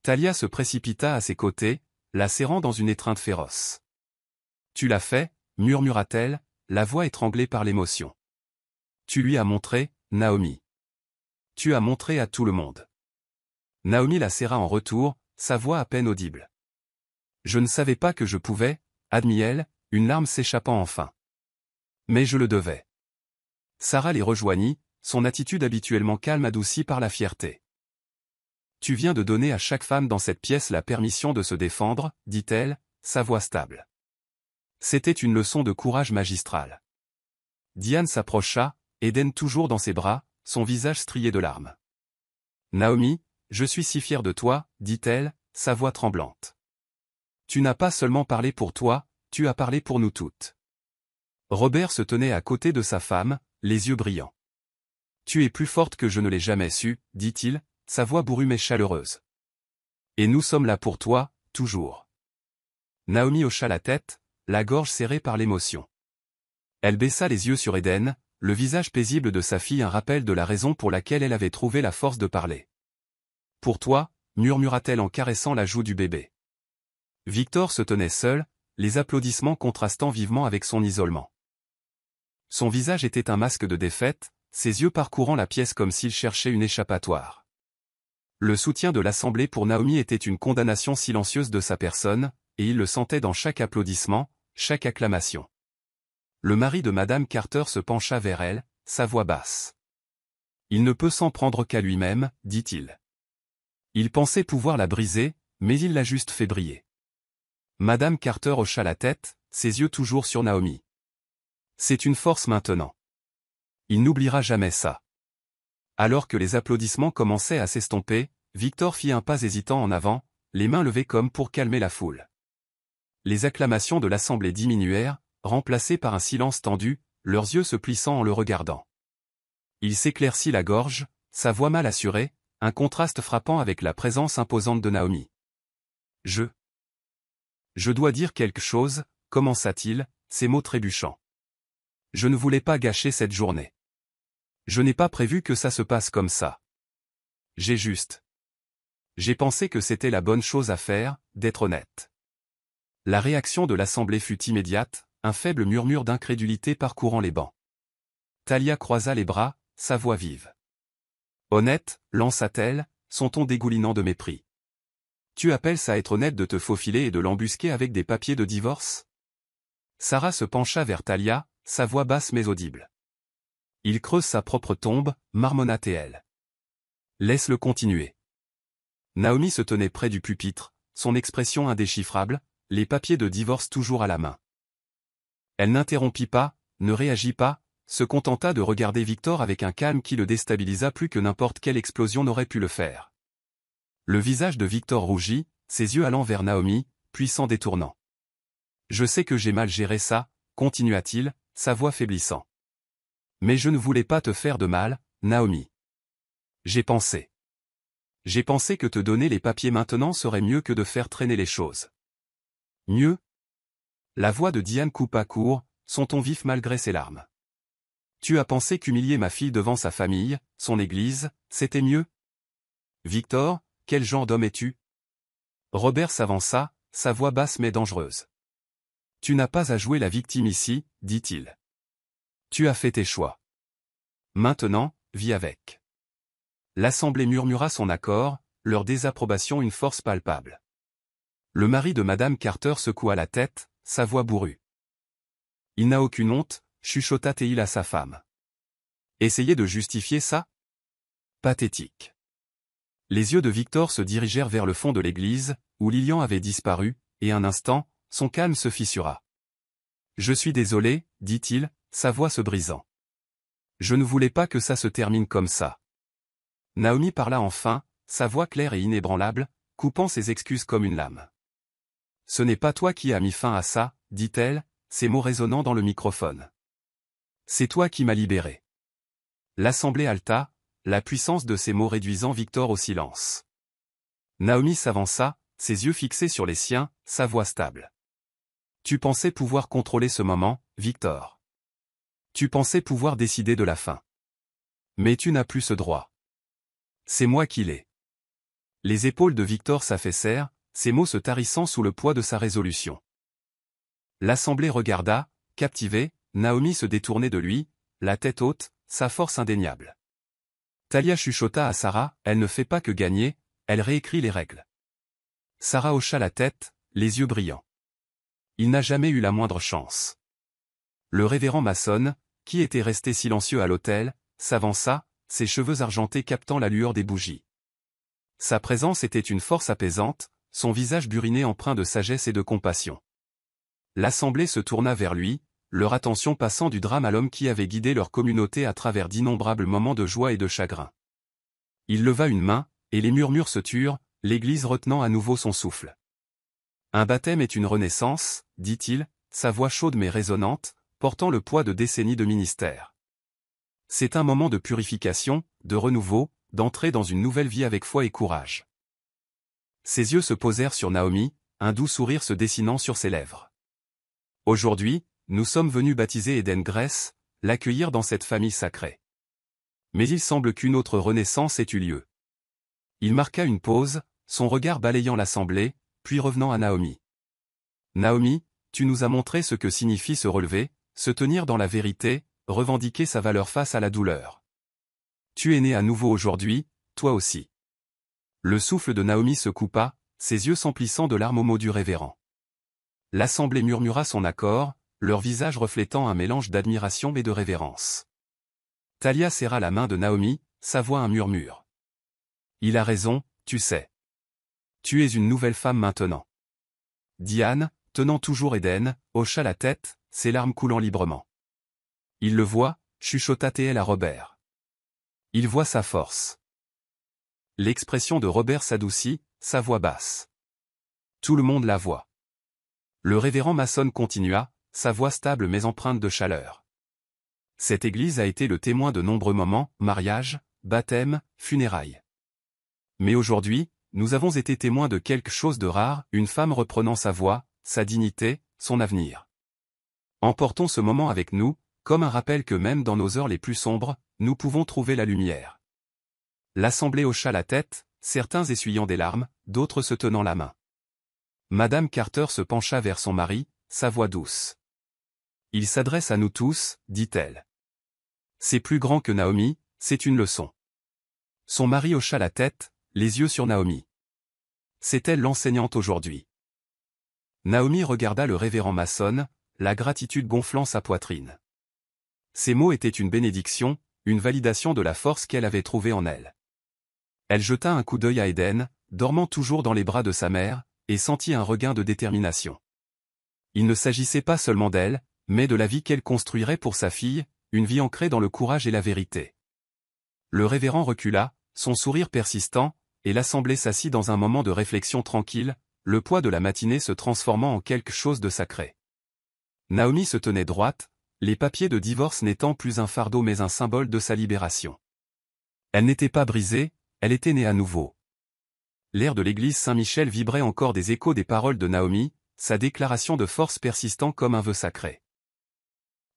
Thalia se précipita à ses côtés, la serrant dans une étreinte féroce. « Tu l'as fait » murmura-t-elle, la voix étranglée par l'émotion. « Tu lui as montré, Naomi. Tu as montré à tout le monde. » Naomi la serra en retour, sa voix à peine audible. « Je ne savais pas que je pouvais, » admit-elle, une larme s'échappant enfin. « Mais je le devais. » Sarah les rejoignit, son attitude habituellement calme adoucie par la fierté. « Tu viens de donner à chaque femme dans cette pièce la permission de se défendre, » dit-elle, sa voix stable. C'était une leçon de courage magistrale. Diane s'approcha, Eden toujours dans ses bras, son visage strié de larmes. « Naomi, je suis si fière de toi, » dit-elle, sa voix tremblante. « Tu n'as pas seulement parlé pour toi, tu as parlé pour nous toutes. » Robert se tenait à côté de sa femme, les yeux brillants. « Tu es plus forte que je ne l'ai jamais su, » dit-il, sa voix bourrue mais chaleureuse. « Et nous sommes là pour toi, toujours. » Naomi hocha la tête, la gorge serrée par l'émotion. Elle baissa les yeux sur Eden, le visage paisible de sa fille un rappel de la raison pour laquelle elle avait trouvé la force de parler. « Pour toi » murmura-t-elle en caressant la joue du bébé. Victor se tenait seul, les applaudissements contrastant vivement avec son isolement. Son visage était un masque de défaite, ses yeux parcourant la pièce comme s'il cherchait une échappatoire. Le soutien de l'Assemblée pour Naomi était une condamnation silencieuse de sa personne, et il le sentait dans chaque applaudissement, chaque acclamation. Le mari de Madame Carter se pencha vers elle, sa voix basse. « Il ne peut s'en prendre qu'à lui-même, » dit-il. Il pensait pouvoir la briser, mais il l'a juste fait briller. Madame Carter hocha la tête, ses yeux toujours sur Naomi. « C'est une force maintenant. Il n'oubliera jamais ça. » Alors que les applaudissements commençaient à s'estomper, Victor fit un pas hésitant en avant, les mains levées comme pour calmer la foule. Les acclamations de l'Assemblée diminuèrent, remplacées par un silence tendu, leurs yeux se plissant en le regardant. Il s'éclaircit la gorge, sa voix mal assurée, un contraste frappant avec la présence imposante de Naomi. « Je dois dire quelque chose, » commença-t-il, ses mots trébuchants. « Je ne voulais pas gâcher cette journée. Je n'ai pas prévu que ça se passe comme ça. J'ai pensé que c'était la bonne chose à faire, d'être honnête. » La réaction de l'Assemblée fut immédiate, un faible murmure d'incrédulité parcourant les bancs. Thalia croisa les bras, sa voix vive. « Honnête, lança-t-elle, son ton dégoulinant de mépris. Tu appelles ça être honnête de te faufiler et de l'embusquer avec des papiers de divorce ? » Sarah se pencha vers Thalia, sa voix basse mais audible. « Il creuse sa propre tombe, » marmonna-t-elle. « Laisse-le continuer. » Naomi se tenait près du pupitre, son expression indéchiffrable, les papiers de divorce toujours à la main. Elle n'interrompit pas, ne réagit pas, se contenta de regarder Victor avec un calme qui le déstabilisa plus que n'importe quelle explosion n'aurait pu le faire. Le visage de Victor rougit, ses yeux allant vers Naomi, puis s'en détournant. « Je sais que j'ai mal géré ça, » continua-t-il, sa voix faiblissant. « Mais je ne voulais pas te faire de mal, Naomi. J'ai pensé que te donner les papiers maintenant serait mieux que de faire traîner les choses. » « Mieux ?» La voix de Diane coupa court, son ton vif malgré ses larmes. « Tu as pensé qu'humilier ma fille devant sa famille, son église, c'était mieux ? Victor, quel genre d'homme es-tu ? » Robert s'avança, sa voix basse mais dangereuse. « Tu n'as pas à jouer la victime ici, » dit-il. « Tu as fait tes choix. Maintenant, vis avec. » L'Assemblée murmura son accord, leur désapprobation une force palpable. Le mari de Madame Carter secoua la tête, sa voix bourrue. « Il n'a aucune honte, » chuchota-t-il à sa femme. « Essayez de justifier ça ? Pathétique. » Les yeux de Victor se dirigèrent vers le fond de l'église, où Lilian avait disparu, et un instant, son calme se fissura. « Je suis désolé, » dit-il, sa voix se brisant. « Je ne voulais pas que ça se termine comme ça. » Naomi parla enfin, sa voix claire et inébranlable, coupant ses excuses comme une lame. « Ce n'est pas toi qui as mis fin à ça, » dit-elle, ses mots résonnant dans le microphone. « C'est toi qui m'as libéré. » L'Assemblée haleta, la puissance de ces mots réduisant Victor au silence. Naomi s'avança, ses yeux fixés sur les siens, sa voix stable. Tu pensais pouvoir contrôler ce moment, Victor. Tu pensais pouvoir décider de la fin. Mais tu n'as plus ce droit. C'est moi qui l'ai. Les épaules de Victor s'affaissèrent, ses mots se tarissant sous le poids de sa résolution. L'assemblée regarda, captivée, Naomi se détournait de lui, la tête haute, sa force indéniable. Talia chuchota à Sarah, elle ne fait pas que gagner, elle réécrit les règles. Sarah hocha la tête, les yeux brillants. Il n'a jamais eu la moindre chance. Le révérend Mason, qui était resté silencieux à l'autel, s'avança, ses cheveux argentés captant la lueur des bougies. Sa présence était une force apaisante, son visage buriné empreint de sagesse et de compassion. L'assemblée se tourna vers lui, leur attention passant du drame à l'homme qui avait guidé leur communauté à travers d'innombrables moments de joie et de chagrin. Il leva une main, et les murmures se turent, l'Église retenant à nouveau son souffle. Un baptême est une renaissance, dit-il, sa voix chaude mais résonnante, portant le poids de décennies de ministère. C'est un moment de purification, de renouveau, d'entrer dans une nouvelle vie avec foi et courage. Ses yeux se posèrent sur Naomi, un doux sourire se dessinant sur ses lèvres. Aujourd'hui, nous sommes venus baptiser Eden Grace, l'accueillir dans cette famille sacrée. Mais il semble qu'une autre renaissance ait eu lieu. Il marqua une pause, son regard balayant l'assemblée, puis revenant à Naomi. Naomi, tu nous as montré ce que signifie se relever, se tenir dans la vérité, revendiquer sa valeur face à la douleur. Tu es née à nouveau aujourd'hui, toi aussi. Le souffle de Naomi se coupa, ses yeux s'emplissant de larmes aux mots du révérend. L'assemblée murmura son accord, leur visage reflétant un mélange d'admiration et de révérence. Talia serra la main de Naomi, sa voix un murmure. Il a raison, tu sais. Tu es une nouvelle femme maintenant. Diane, tenant toujours Eden, hocha la tête, ses larmes coulant librement. Il le voit, chuchota T.L. à Robert. Il voit sa force. L'expression de Robert s'adoucit, sa voix basse. Tout le monde la voit. Le révérend Mason continua, sa voix stable mais empreinte de chaleur. Cette église a été le témoin de nombreux moments, mariage, baptême, funérailles. Mais aujourd'hui, nous avons été témoins de quelque chose de rare, une femme reprenant sa voix, sa dignité, son avenir. Emportons ce moment avec nous, comme un rappel que même dans nos heures les plus sombres, nous pouvons trouver la lumière. L'assemblée hocha la tête, certains essuyant des larmes, d'autres se tenant la main. Madame Carter se pencha vers son mari, sa voix douce. Il s'adresse à nous tous, dit-elle. C'est plus grand que Naomi, c'est une leçon. Son mari hocha la tête, les yeux sur Naomi. C'est elle l'enseignante aujourd'hui. Naomi regarda le révérend Mason, la gratitude gonflant sa poitrine. Ces mots étaient une bénédiction, une validation de la force qu'elle avait trouvée en elle. Elle jeta un coup d'œil à Eden, dormant toujours dans les bras de sa mère, et sentit un regain de détermination. Il ne s'agissait pas seulement d'elle, mais de la vie qu'elle construirait pour sa fille, une vie ancrée dans le courage et la vérité. Le révérend recula, son sourire persistant, et l'assemblée s'assit dans un moment de réflexion tranquille, le poids de la matinée se transformant en quelque chose de sacré. Naomi se tenait droite, les papiers de divorce n'étant plus un fardeau mais un symbole de sa libération. Elle n'était pas brisée, elle était née à nouveau. L'air de l'église Saint-Michel vibrait encore des échos des paroles de Naomi, sa déclaration de force persistant comme un vœu sacré.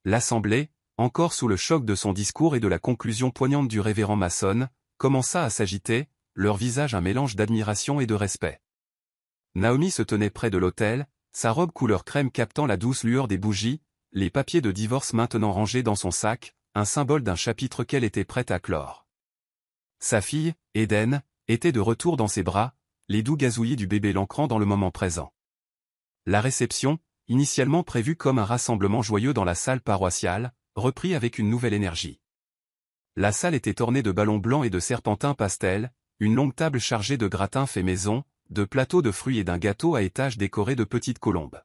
L'assemblée, encore sous le choc de son discours et de la conclusion poignante du révérend Mason, commença à s'agiter, leur visage un mélange d'admiration et de respect. Naomi se tenait près de l'autel, sa robe couleur crème captant la douce lueur des bougies, les papiers de divorce maintenant rangés dans son sac, un symbole d'un chapitre qu'elle était prête à clore. Sa fille, Eden, était de retour dans ses bras, les doux gazouillis du bébé l'ancrant dans le moment présent. La réception, initialement prévue comme un rassemblement joyeux dans la salle paroissiale, reprit avec une nouvelle énergie. La salle était ornée de ballons blancs et de serpentins pastels, une longue table chargée de gratins faits maison, de plateaux de fruits et d'un gâteau à étages décoré de petites colombes.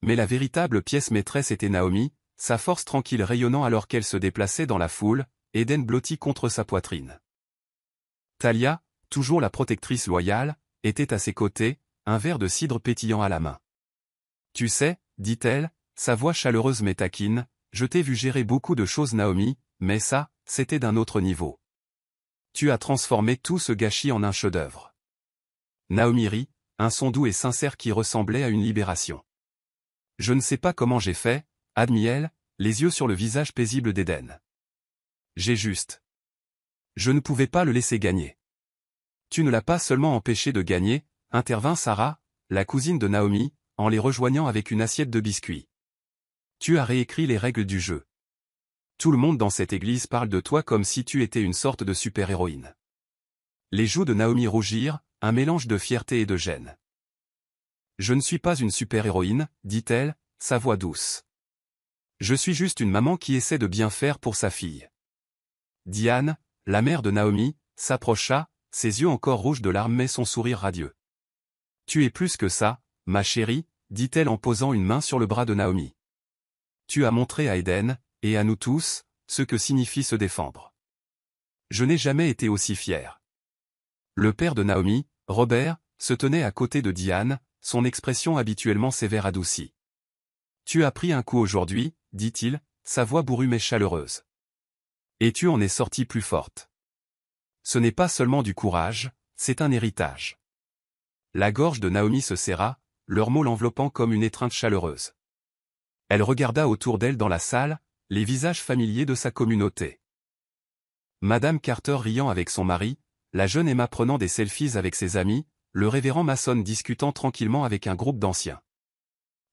Mais la véritable pièce maîtresse était Naomi, sa force tranquille rayonnant alors qu'elle se déplaçait dans la foule, Eden blotti contre sa poitrine. Talia, toujours la protectrice loyale, était à ses côtés, un verre de cidre pétillant à la main. Tu sais, dit-elle, sa voix chaleureuse mais taquine, je t'ai vu gérer beaucoup de choses Naomi, mais ça, c'était d'un autre niveau. Tu as transformé tout ce gâchis en un chef-d'œuvre. Naomi rit, un son doux et sincère qui ressemblait à une libération. Je ne sais pas comment j'ai fait, admit-elle, les yeux sur le visage paisible d'Eden. J'ai juste. Je ne pouvais pas le laisser gagner. Tu ne l'as pas seulement empêché de gagner, intervint Sarah, la cousine de Naomi, en les rejoignant avec une assiette de biscuits. Tu as réécrit les règles du jeu. Tout le monde dans cette église parle de toi comme si tu étais une sorte de super-héroïne. Les joues de Naomi rougirent, un mélange de fierté et de gêne. Je ne suis pas une super-héroïne, dit-elle, sa voix douce. Je suis juste une maman qui essaie de bien faire pour sa fille. Diane, la mère de Naomi, s'approcha, ses yeux encore rouges de larmes mais son sourire radieux. Tu es plus que ça, ma chérie, dit-elle en posant une main sur le bras de Naomi. Tu as montré à Eden, et à nous tous, ce que signifie se défendre. Je n'ai jamais été aussi fier. Le père de Naomi, Robert, se tenait à côté de Diane, son expression habituellement sévère adoucie. Tu as pris un coup aujourd'hui, dit-il, sa voix bourrue mais chaleureuse. Et tu en es sortie plus forte. Ce n'est pas seulement du courage, c'est un héritage. La gorge de Naomi se serra, leurs mots l'enveloppant comme une étreinte chaleureuse. Elle regarda autour d'elle dans la salle, les visages familiers de sa communauté. Madame Carter riant avec son mari, la jeune Emma prenant des selfies avec ses amis, le révérend Mason discutant tranquillement avec un groupe d'anciens.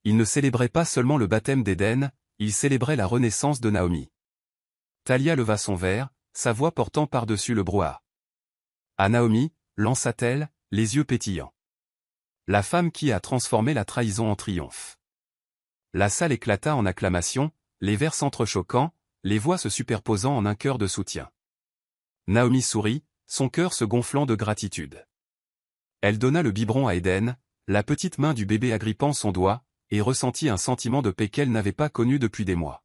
Ils ne célébraient pas seulement le baptême d'Eden, ils célébraient la renaissance de Naomi. Talia leva son verre, sa voix portant par-dessus le brouhaha. À Naomi, lança-t-elle, les yeux pétillants. La femme qui a transformé la trahison en triomphe. La salle éclata en acclamations, les verres s'entrechoquant, les voix se superposant en un chœur de soutien. Naomi sourit, son cœur se gonflant de gratitude. Elle donna le biberon à Eden, la petite main du bébé agrippant son doigt, et ressentit un sentiment de paix qu'elle n'avait pas connu depuis des mois.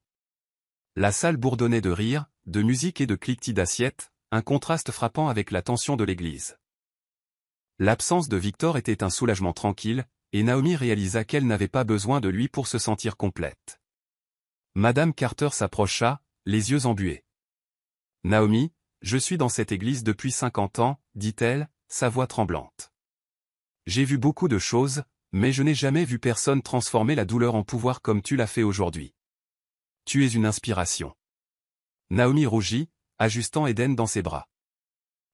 La salle bourdonnait de rires, de musique et de cliquetis d'assiettes, un contraste frappant avec la tension de l'église. L'absence de Victor était un soulagement tranquille, et Naomi réalisa qu'elle n'avait pas besoin de lui pour se sentir complète. Madame Carter s'approcha, les yeux embués. Naomi, je suis dans cette église depuis 50 ans, dit-elle, sa voix tremblante. J'ai vu beaucoup de choses, mais je n'ai jamais vu personne transformer la douleur en pouvoir comme tu l'as fait aujourd'hui. Tu es une inspiration. Naomi rougit, ajustant Eden dans ses bras.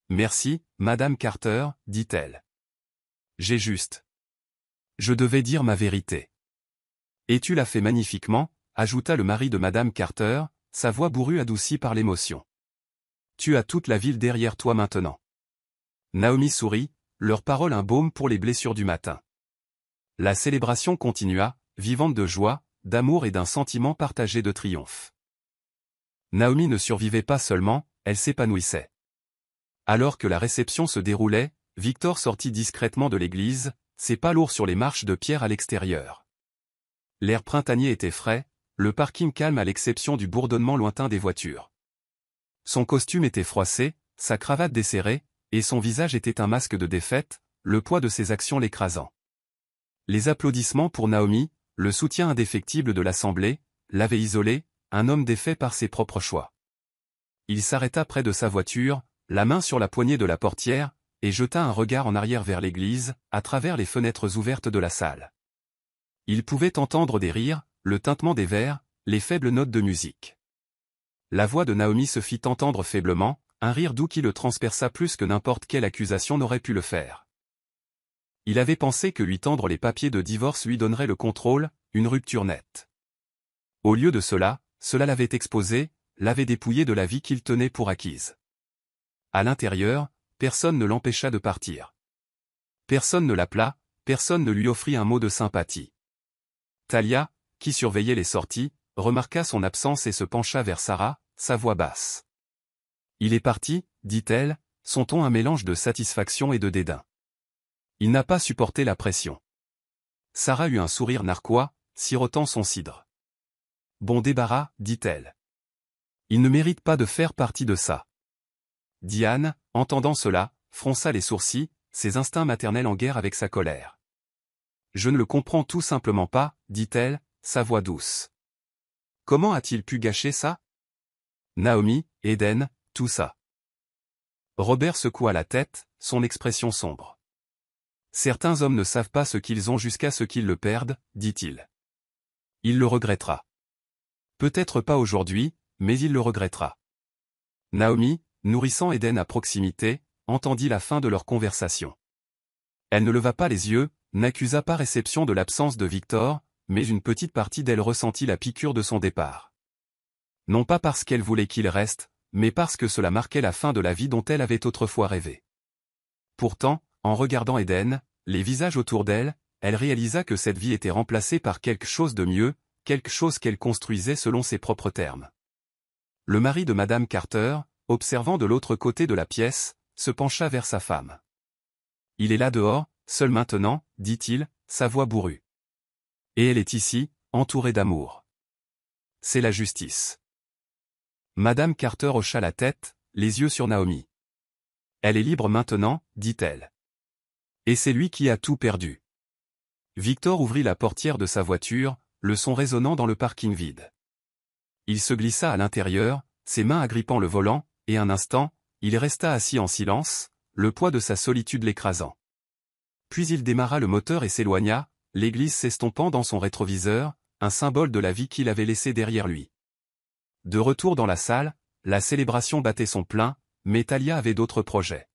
Merci, Madame Carter, dit-elle. J'ai juste. Je devais dire ma vérité. Et tu l'as fait magnifiquement, ajouta le mari de Madame Carter, sa voix bourrue adoucie par l'émotion. Tu as toute la ville derrière toi maintenant. Naomi sourit, leurs paroles un baume pour les blessures du matin. La célébration continua, vivante de joie, d'amour et d'un sentiment partagé de triomphe. Naomi ne survivait pas seulement, elle s'épanouissait. Alors que la réception se déroulait, Victor sortit discrètement de l'église, ses pas lourds sur les marches de pierre à l'extérieur. L'air printanier était frais, le parking calme à l'exception du bourdonnement lointain des voitures. Son costume était froissé, sa cravate desserrée, et son visage était un masque de défaite, le poids de ses actions l'écrasant. Les applaudissements pour Naomi, le soutien indéfectible de l'assemblée, l'avaient isolé, un homme défait par ses propres choix. Il s'arrêta près de sa voiture, la main sur la poignée de la portière, et jeta un regard en arrière vers l'église, à travers les fenêtres ouvertes de la salle. Il pouvait entendre des rires, le tintement des verres, les faibles notes de musique. La voix de Naomi se fit entendre faiblement, un rire doux qui le transperça plus que n'importe quelle accusation n'aurait pu le faire. Il avait pensé que lui tendre les papiers de divorce lui donnerait le contrôle, une rupture nette. Au lieu de cela, cela l'avait exposé, l'avait dépouillé de la vie qu'il tenait pour acquise. À l'intérieur, personne ne l'empêcha de partir. Personne ne l'appela, personne ne lui offrit un mot de sympathie. Talia, qui surveillait les sorties, remarqua son absence et se pencha vers Sarah, sa voix basse. Il est parti, dit-elle, son ton un mélange de satisfaction et de dédain. Il n'a pas supporté la pression. Sarah eut un sourire narquois, sirotant son cidre. Bon débarras, dit-elle. Il ne mérite pas de faire partie de ça. Diane, entendant cela, fronça les sourcils, ses instincts maternels en guerre avec sa colère. Je ne le comprends tout simplement pas, dit-elle, sa voix douce. Comment a-t-il pu gâcher ça? Naomi, Eden, tout ça. Robert secoua la tête, son expression sombre. Certains hommes ne savent pas ce qu'ils ont jusqu'à ce qu'ils le perdent, dit-il. Il le regrettera. Peut-être pas aujourd'hui, mais il le regrettera. Naomi, nourrissant Eden à proximité, entendit la fin de leur conversation. Elle ne leva pas les yeux, n'accusa pas réception de l'absence de Victor, mais une petite partie d'elle ressentit la piqûre de son départ. Non pas parce qu'elle voulait qu'il reste, mais parce que cela marquait la fin de la vie dont elle avait autrefois rêvé. Pourtant, en regardant Eden, les visages autour d'elle, elle réalisa que cette vie était remplacée par quelque chose de mieux, quelque chose qu'elle construisait selon ses propres termes. Le mari de Madame Carter, observant de l'autre côté de la pièce, se pencha vers sa femme. « Il est là dehors, seul maintenant, dit-il, sa voix bourrue. Et elle est ici, entourée d'amour. C'est la justice. » Madame Carter hocha la tête, les yeux sur Naomi. « Elle est libre maintenant, dit-elle. Et c'est lui qui a tout perdu. » Victor ouvrit la portière de sa voiture, le son résonnant dans le parking vide. Il se glissa à l'intérieur, ses mains agrippant le volant, et un instant, il resta assis en silence, le poids de sa solitude l'écrasant. Puis il démarra le moteur et s'éloigna, l'église s'estompant dans son rétroviseur, un symbole de la vie qu'il avait laissée derrière lui. De retour dans la salle, la célébration battait son plein, mais Talia avait d'autres projets.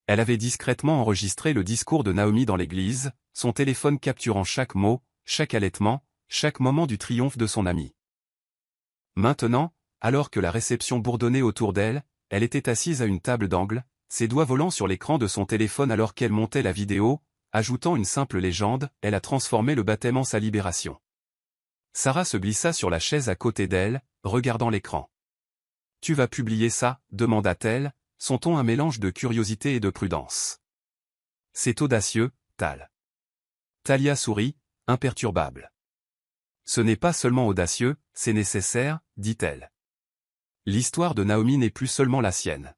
Elle avait discrètement enregistré le discours de Naomi dans l'église, son téléphone capturant chaque mot, chaque allaitement, chaque moment du triomphe de son ami. Maintenant, alors que la réception bourdonnait autour d'elle, elle était assise à une table d'angle, ses doigts volant sur l'écran de son téléphone alors qu'elle montait la vidéo, ajoutant une simple légende, elle a transformé le baptême en sa libération. Sarah se glissa sur la chaise à côté d'elle, regardant l'écran. « Tu vas publier ça ?» demanda-t-elle, son ton un mélange de curiosité et de prudence. « C'est audacieux, Tal. » Talia sourit, imperturbable. « Ce n'est pas seulement audacieux, c'est nécessaire, dit-elle. L'histoire de Naomi n'est plus seulement la sienne.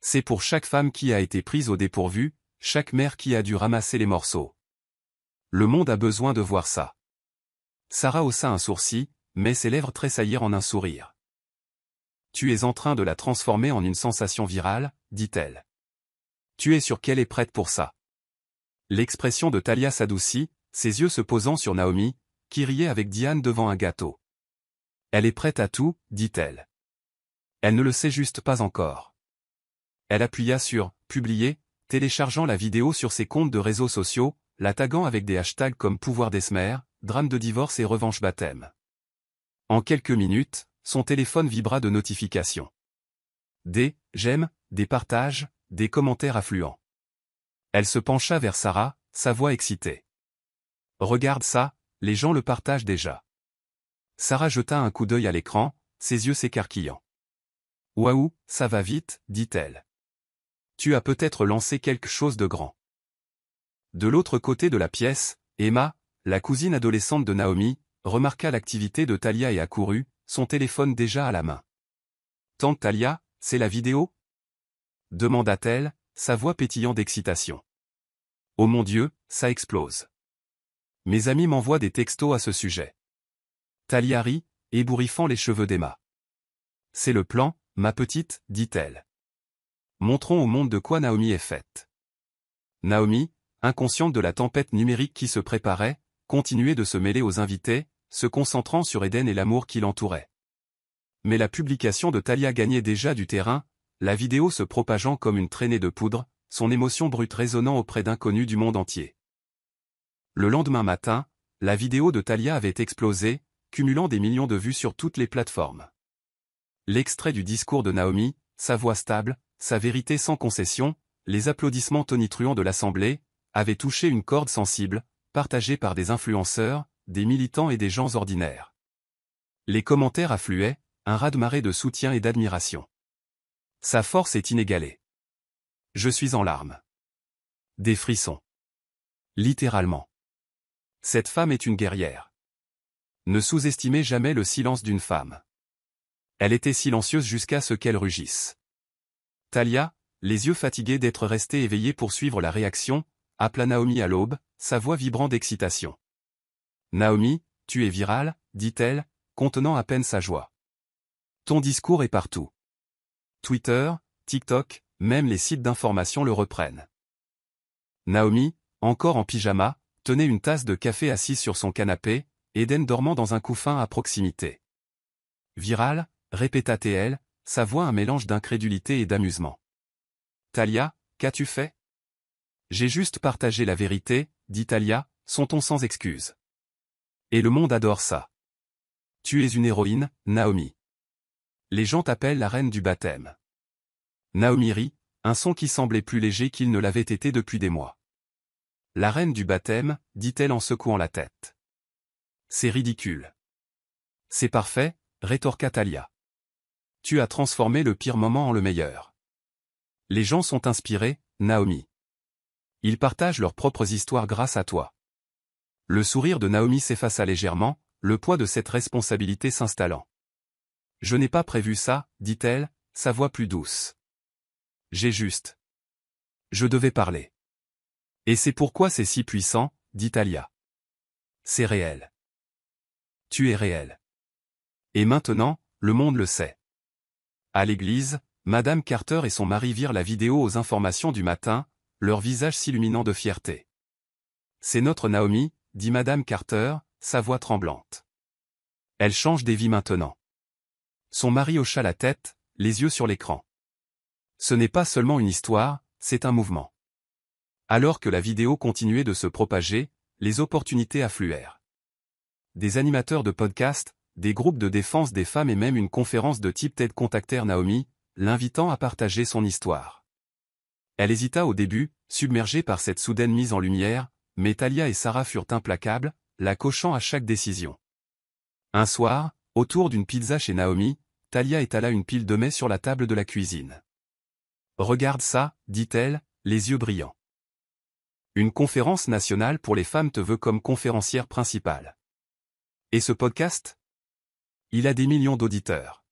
C'est pour chaque femme qui a été prise au dépourvu, chaque mère qui a dû ramasser les morceaux. Le monde a besoin de voir ça. » Sarah haussa un sourcil, mais ses lèvres tressaillirent en un sourire. « Tu es en train de la transformer en une sensation virale, dit-elle. Tu es sûre qu'elle est prête pour ça. » L'expression de Talia s'adoucit, ses yeux se posant sur Naomi, qui riait avec Diane devant un gâteau. « Elle est prête à tout, dit-elle. Elle ne le sait juste pas encore. » Elle appuya sur « Publier », téléchargeant la vidéo sur ses comptes de réseaux sociaux, la taguant avec des hashtags comme pouvoir d'Esmer, drame de divorce et revanche baptême. En quelques minutes, son téléphone vibra de notifications. Des « j'aime », des partages, des commentaires affluents. Elle se pencha vers Sarah, sa voix excitée. « Regarde ça, les gens le partagent déjà. » Sarah jeta un coup d'œil à l'écran, ses yeux s'écarquillant. « Waouh, ça va vite, dit-elle. Tu as peut-être lancé quelque chose de grand. » De l'autre côté de la pièce, Emma, la cousine adolescente de Naomi, remarqua l'activité de Talia et accourut, son téléphone déjà à la main. « Tante Talia, c'est la vidéo ?» demanda-t-elle, sa voix pétillant d'excitation. « Oh mon Dieu, ça explose. Mes amis m'envoient des textos à ce sujet. » Talia rit, ébouriffant les cheveux d'Emma. « C'est le plan, ma petite, dit-elle. Montrons au monde de quoi Naomi est faite. » Naomi, inconsciente de la tempête numérique qui se préparait, continuait de se mêler aux invités, se concentrant sur Eden et l'amour qui l'entourait. Mais la publication de Talia gagnait déjà du terrain, la vidéo se propageant comme une traînée de poudre, son émotion brute résonnant auprès d'inconnus du monde entier. Le lendemain matin, la vidéo de Talia avait explosé, cumulant des millions de vues sur toutes les plateformes. L'extrait du discours de Naomi, sa voix stable, sa vérité sans concession, les applaudissements tonitruants de l'Assemblée, avaient touché une corde sensible, partagée par des influenceurs, des militants et des gens ordinaires. Les commentaires affluaient, un raz-de-marée de soutien et d'admiration. Sa force est inégalée. Je suis en larmes. Des frissons. Littéralement. Cette femme est une guerrière. Ne sous-estimez jamais le silence d'une femme. Elle était silencieuse jusqu'à ce qu'elle rugisse. Talia, les yeux fatigués d'être restée éveillée pour suivre la réaction, appela Naomi à l'aube, sa voix vibrant d'excitation. « Naomi, tu es virale, dit-elle, contenant à peine sa joie. Ton discours est partout. Twitter, TikTok, même les sites d'information le reprennent. » Naomi, encore en pyjama, tenait une tasse de café assise sur son canapé, Eden dormant dans un couffin à proximité. Viral, répéta-t-elle, sa voix un mélange d'incrédulité et d'amusement. Talia, qu'as-tu fait? J'ai juste partagé la vérité, dit Talia, son ton sans excuse. Et le monde adore ça. Tu es une héroïne, Naomi. Les gens t'appellent la reine du baptême. Naomi rit, un son qui semblait plus léger qu'il ne l'avait été depuis des mois. La reine du baptême, dit-elle en secouant la tête. C'est ridicule. C'est parfait, rétorqua Talia. Tu as transformé le pire moment en le meilleur. Les gens sont inspirés, Naomi. Ils partagent leurs propres histoires grâce à toi. Le sourire de Naomi s'effaça légèrement, le poids de cette responsabilité s'installant. Je n'ai pas prévu ça, dit-elle, sa voix plus douce. Je devais parler. Et c'est pourquoi c'est si puissant, dit Talia. C'est réel. Tu es réel. Et maintenant, le monde le sait. À l'église, Madame Carter et son mari virent la vidéo aux informations du matin, leur visage s'illuminant de fierté. C'est notre Naomi, dit Madame Carter, sa voix tremblante. Elle change des vies maintenant. Son mari hocha la tête, les yeux sur l'écran. Ce n'est pas seulement une histoire, c'est un mouvement. Alors que la vidéo continuait de se propager, les opportunités affluèrent. Des animateurs de podcasts, des groupes de défense des femmes et même une conférence de type TED contactèrent Naomi, l'invitant à partager son histoire. Elle hésita au début, submergée par cette soudaine mise en lumière, mais Talia et Sarah furent implacables, la coachant à chaque décision. Un soir, autour d'une pizza chez Naomi, Talia étala une pile de mets sur la table de la cuisine. « Regarde ça, dit-elle, les yeux brillants. Une conférence nationale pour les femmes te veut comme conférencière principale. Et ce podcast? Il a des millions d'auditeurs.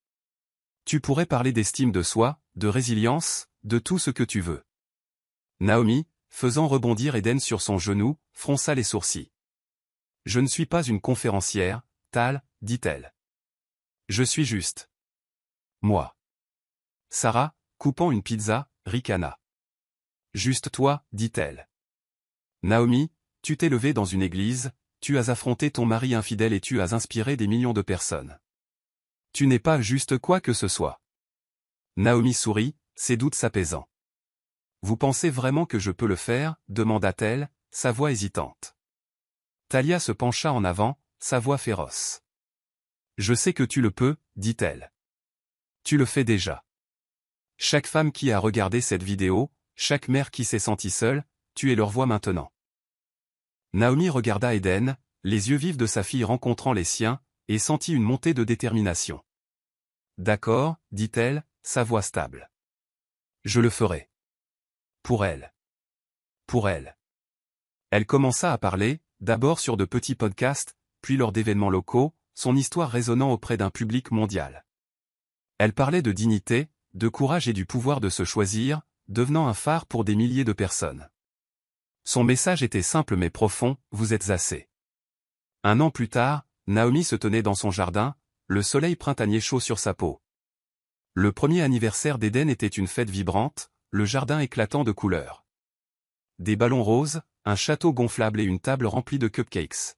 Tu pourrais parler d'estime de soi, de résilience, de tout ce que tu veux. » Naomi, faisant rebondir Eden sur son genou, fronça les sourcils. « Je ne suis pas une conférencière, Tal, dit-elle. Je suis juste. Moi. » Sarah, coupant une pizza, ricana. « Juste toi, dit-elle. Naomi, tu t'es levée dans une église, tu as affronté ton mari infidèle et tu as inspiré des millions de personnes. Tu n'es pas juste quoi que ce soit. » Naomi sourit, ses doutes s'apaisant. « Vous pensez vraiment que je peux le faire? Demanda-t-elle, sa voix hésitante. Talia se pencha en avant, sa voix féroce. « Je sais que tu le peux, dit-elle. Tu le fais déjà. Chaque femme qui a regardé cette vidéo, chaque mère qui s'est sentie seule, tu es leur voix maintenant. » Naomi regarda Eden, les yeux vifs de sa fille rencontrant les siens, et sentit une montée de détermination. « D'accord, dit-elle, sa voix stable. Je le ferai. Pour elle. Pour elle. » Elle commença à parler, d'abord sur de petits podcasts, puis lors d'événements locaux, son histoire résonnant auprès d'un public mondial. Elle parlait de dignité, de courage et du pouvoir de se choisir, devenant un phare pour des milliers de personnes. Son message était simple mais profond, vous êtes assez. Un an plus tard, Naomi se tenait dans son jardin, le soleil printanier chaud sur sa peau. Le premier anniversaire d'Eden était une fête vibrante, le jardin éclatant de couleurs. Des ballons roses, un château gonflable et une table remplie de cupcakes.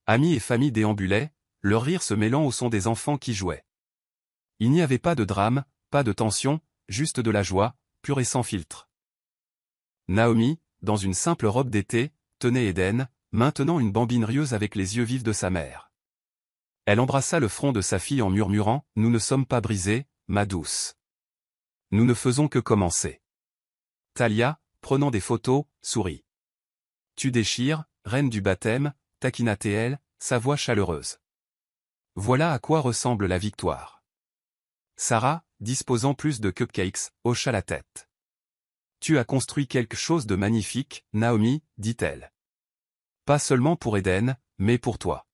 Amis et famille déambulaient, leur rire se mêlant au son des enfants qui jouaient. Il n'y avait pas de drame, pas de tension, juste de la joie, pure et sans filtre. Naomi, dans une simple robe d'été, tenait Eden, maintenant une bambine rieuse avec les yeux vifs de sa mère. Elle embrassa le front de sa fille en murmurant « Nous ne sommes pas brisés, ma douce. Nous ne faisons que commencer. » Talia, prenant des photos, sourit. « Tu déchires, reine du baptême, » taquina-t-elle, sa voix chaleureuse. « Voilà à quoi ressemble la victoire. » Sarah, disposant plus de cupcakes, hocha la tête. « Tu as construit quelque chose de magnifique, Naomi, dit-elle. Pas seulement pour Eden, mais pour toi. »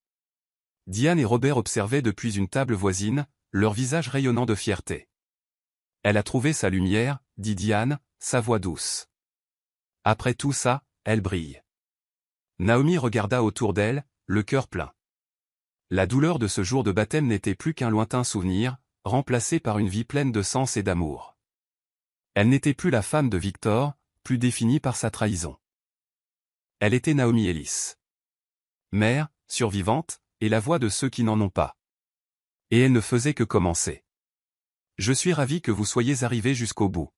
Diane et Robert observaient depuis une table voisine, leur visage rayonnant de fierté. « Elle a trouvé sa lumière, dit Diane, sa voix douce. Après tout ça, elle brille. » Naomi regarda autour d'elle, le cœur plein. La douleur de ce jour de baptême n'était plus qu'un lointain souvenir, remplacé par une vie pleine de sens et d'amour. Elle n'était plus la femme de Victor, plus définie par sa trahison. Elle était Naomi Ellis. Mère, survivante, et la voix de ceux qui n'en ont pas. Et elle ne faisait que commencer. Je suis ravi que vous soyez arrivés jusqu'au bout.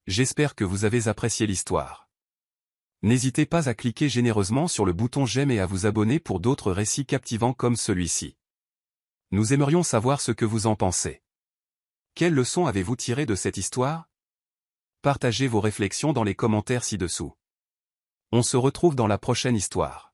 J'espère que vous avez apprécié l'histoire. N'hésitez pas à cliquer généreusement sur le bouton j'aime et à vous abonner pour d'autres récits captivants comme celui-ci. Nous aimerions savoir ce que vous en pensez. Quelles leçons avez-vous tirées de cette histoire? Partagez vos réflexions dans les commentaires ci-dessous. On se retrouve dans la prochaine histoire.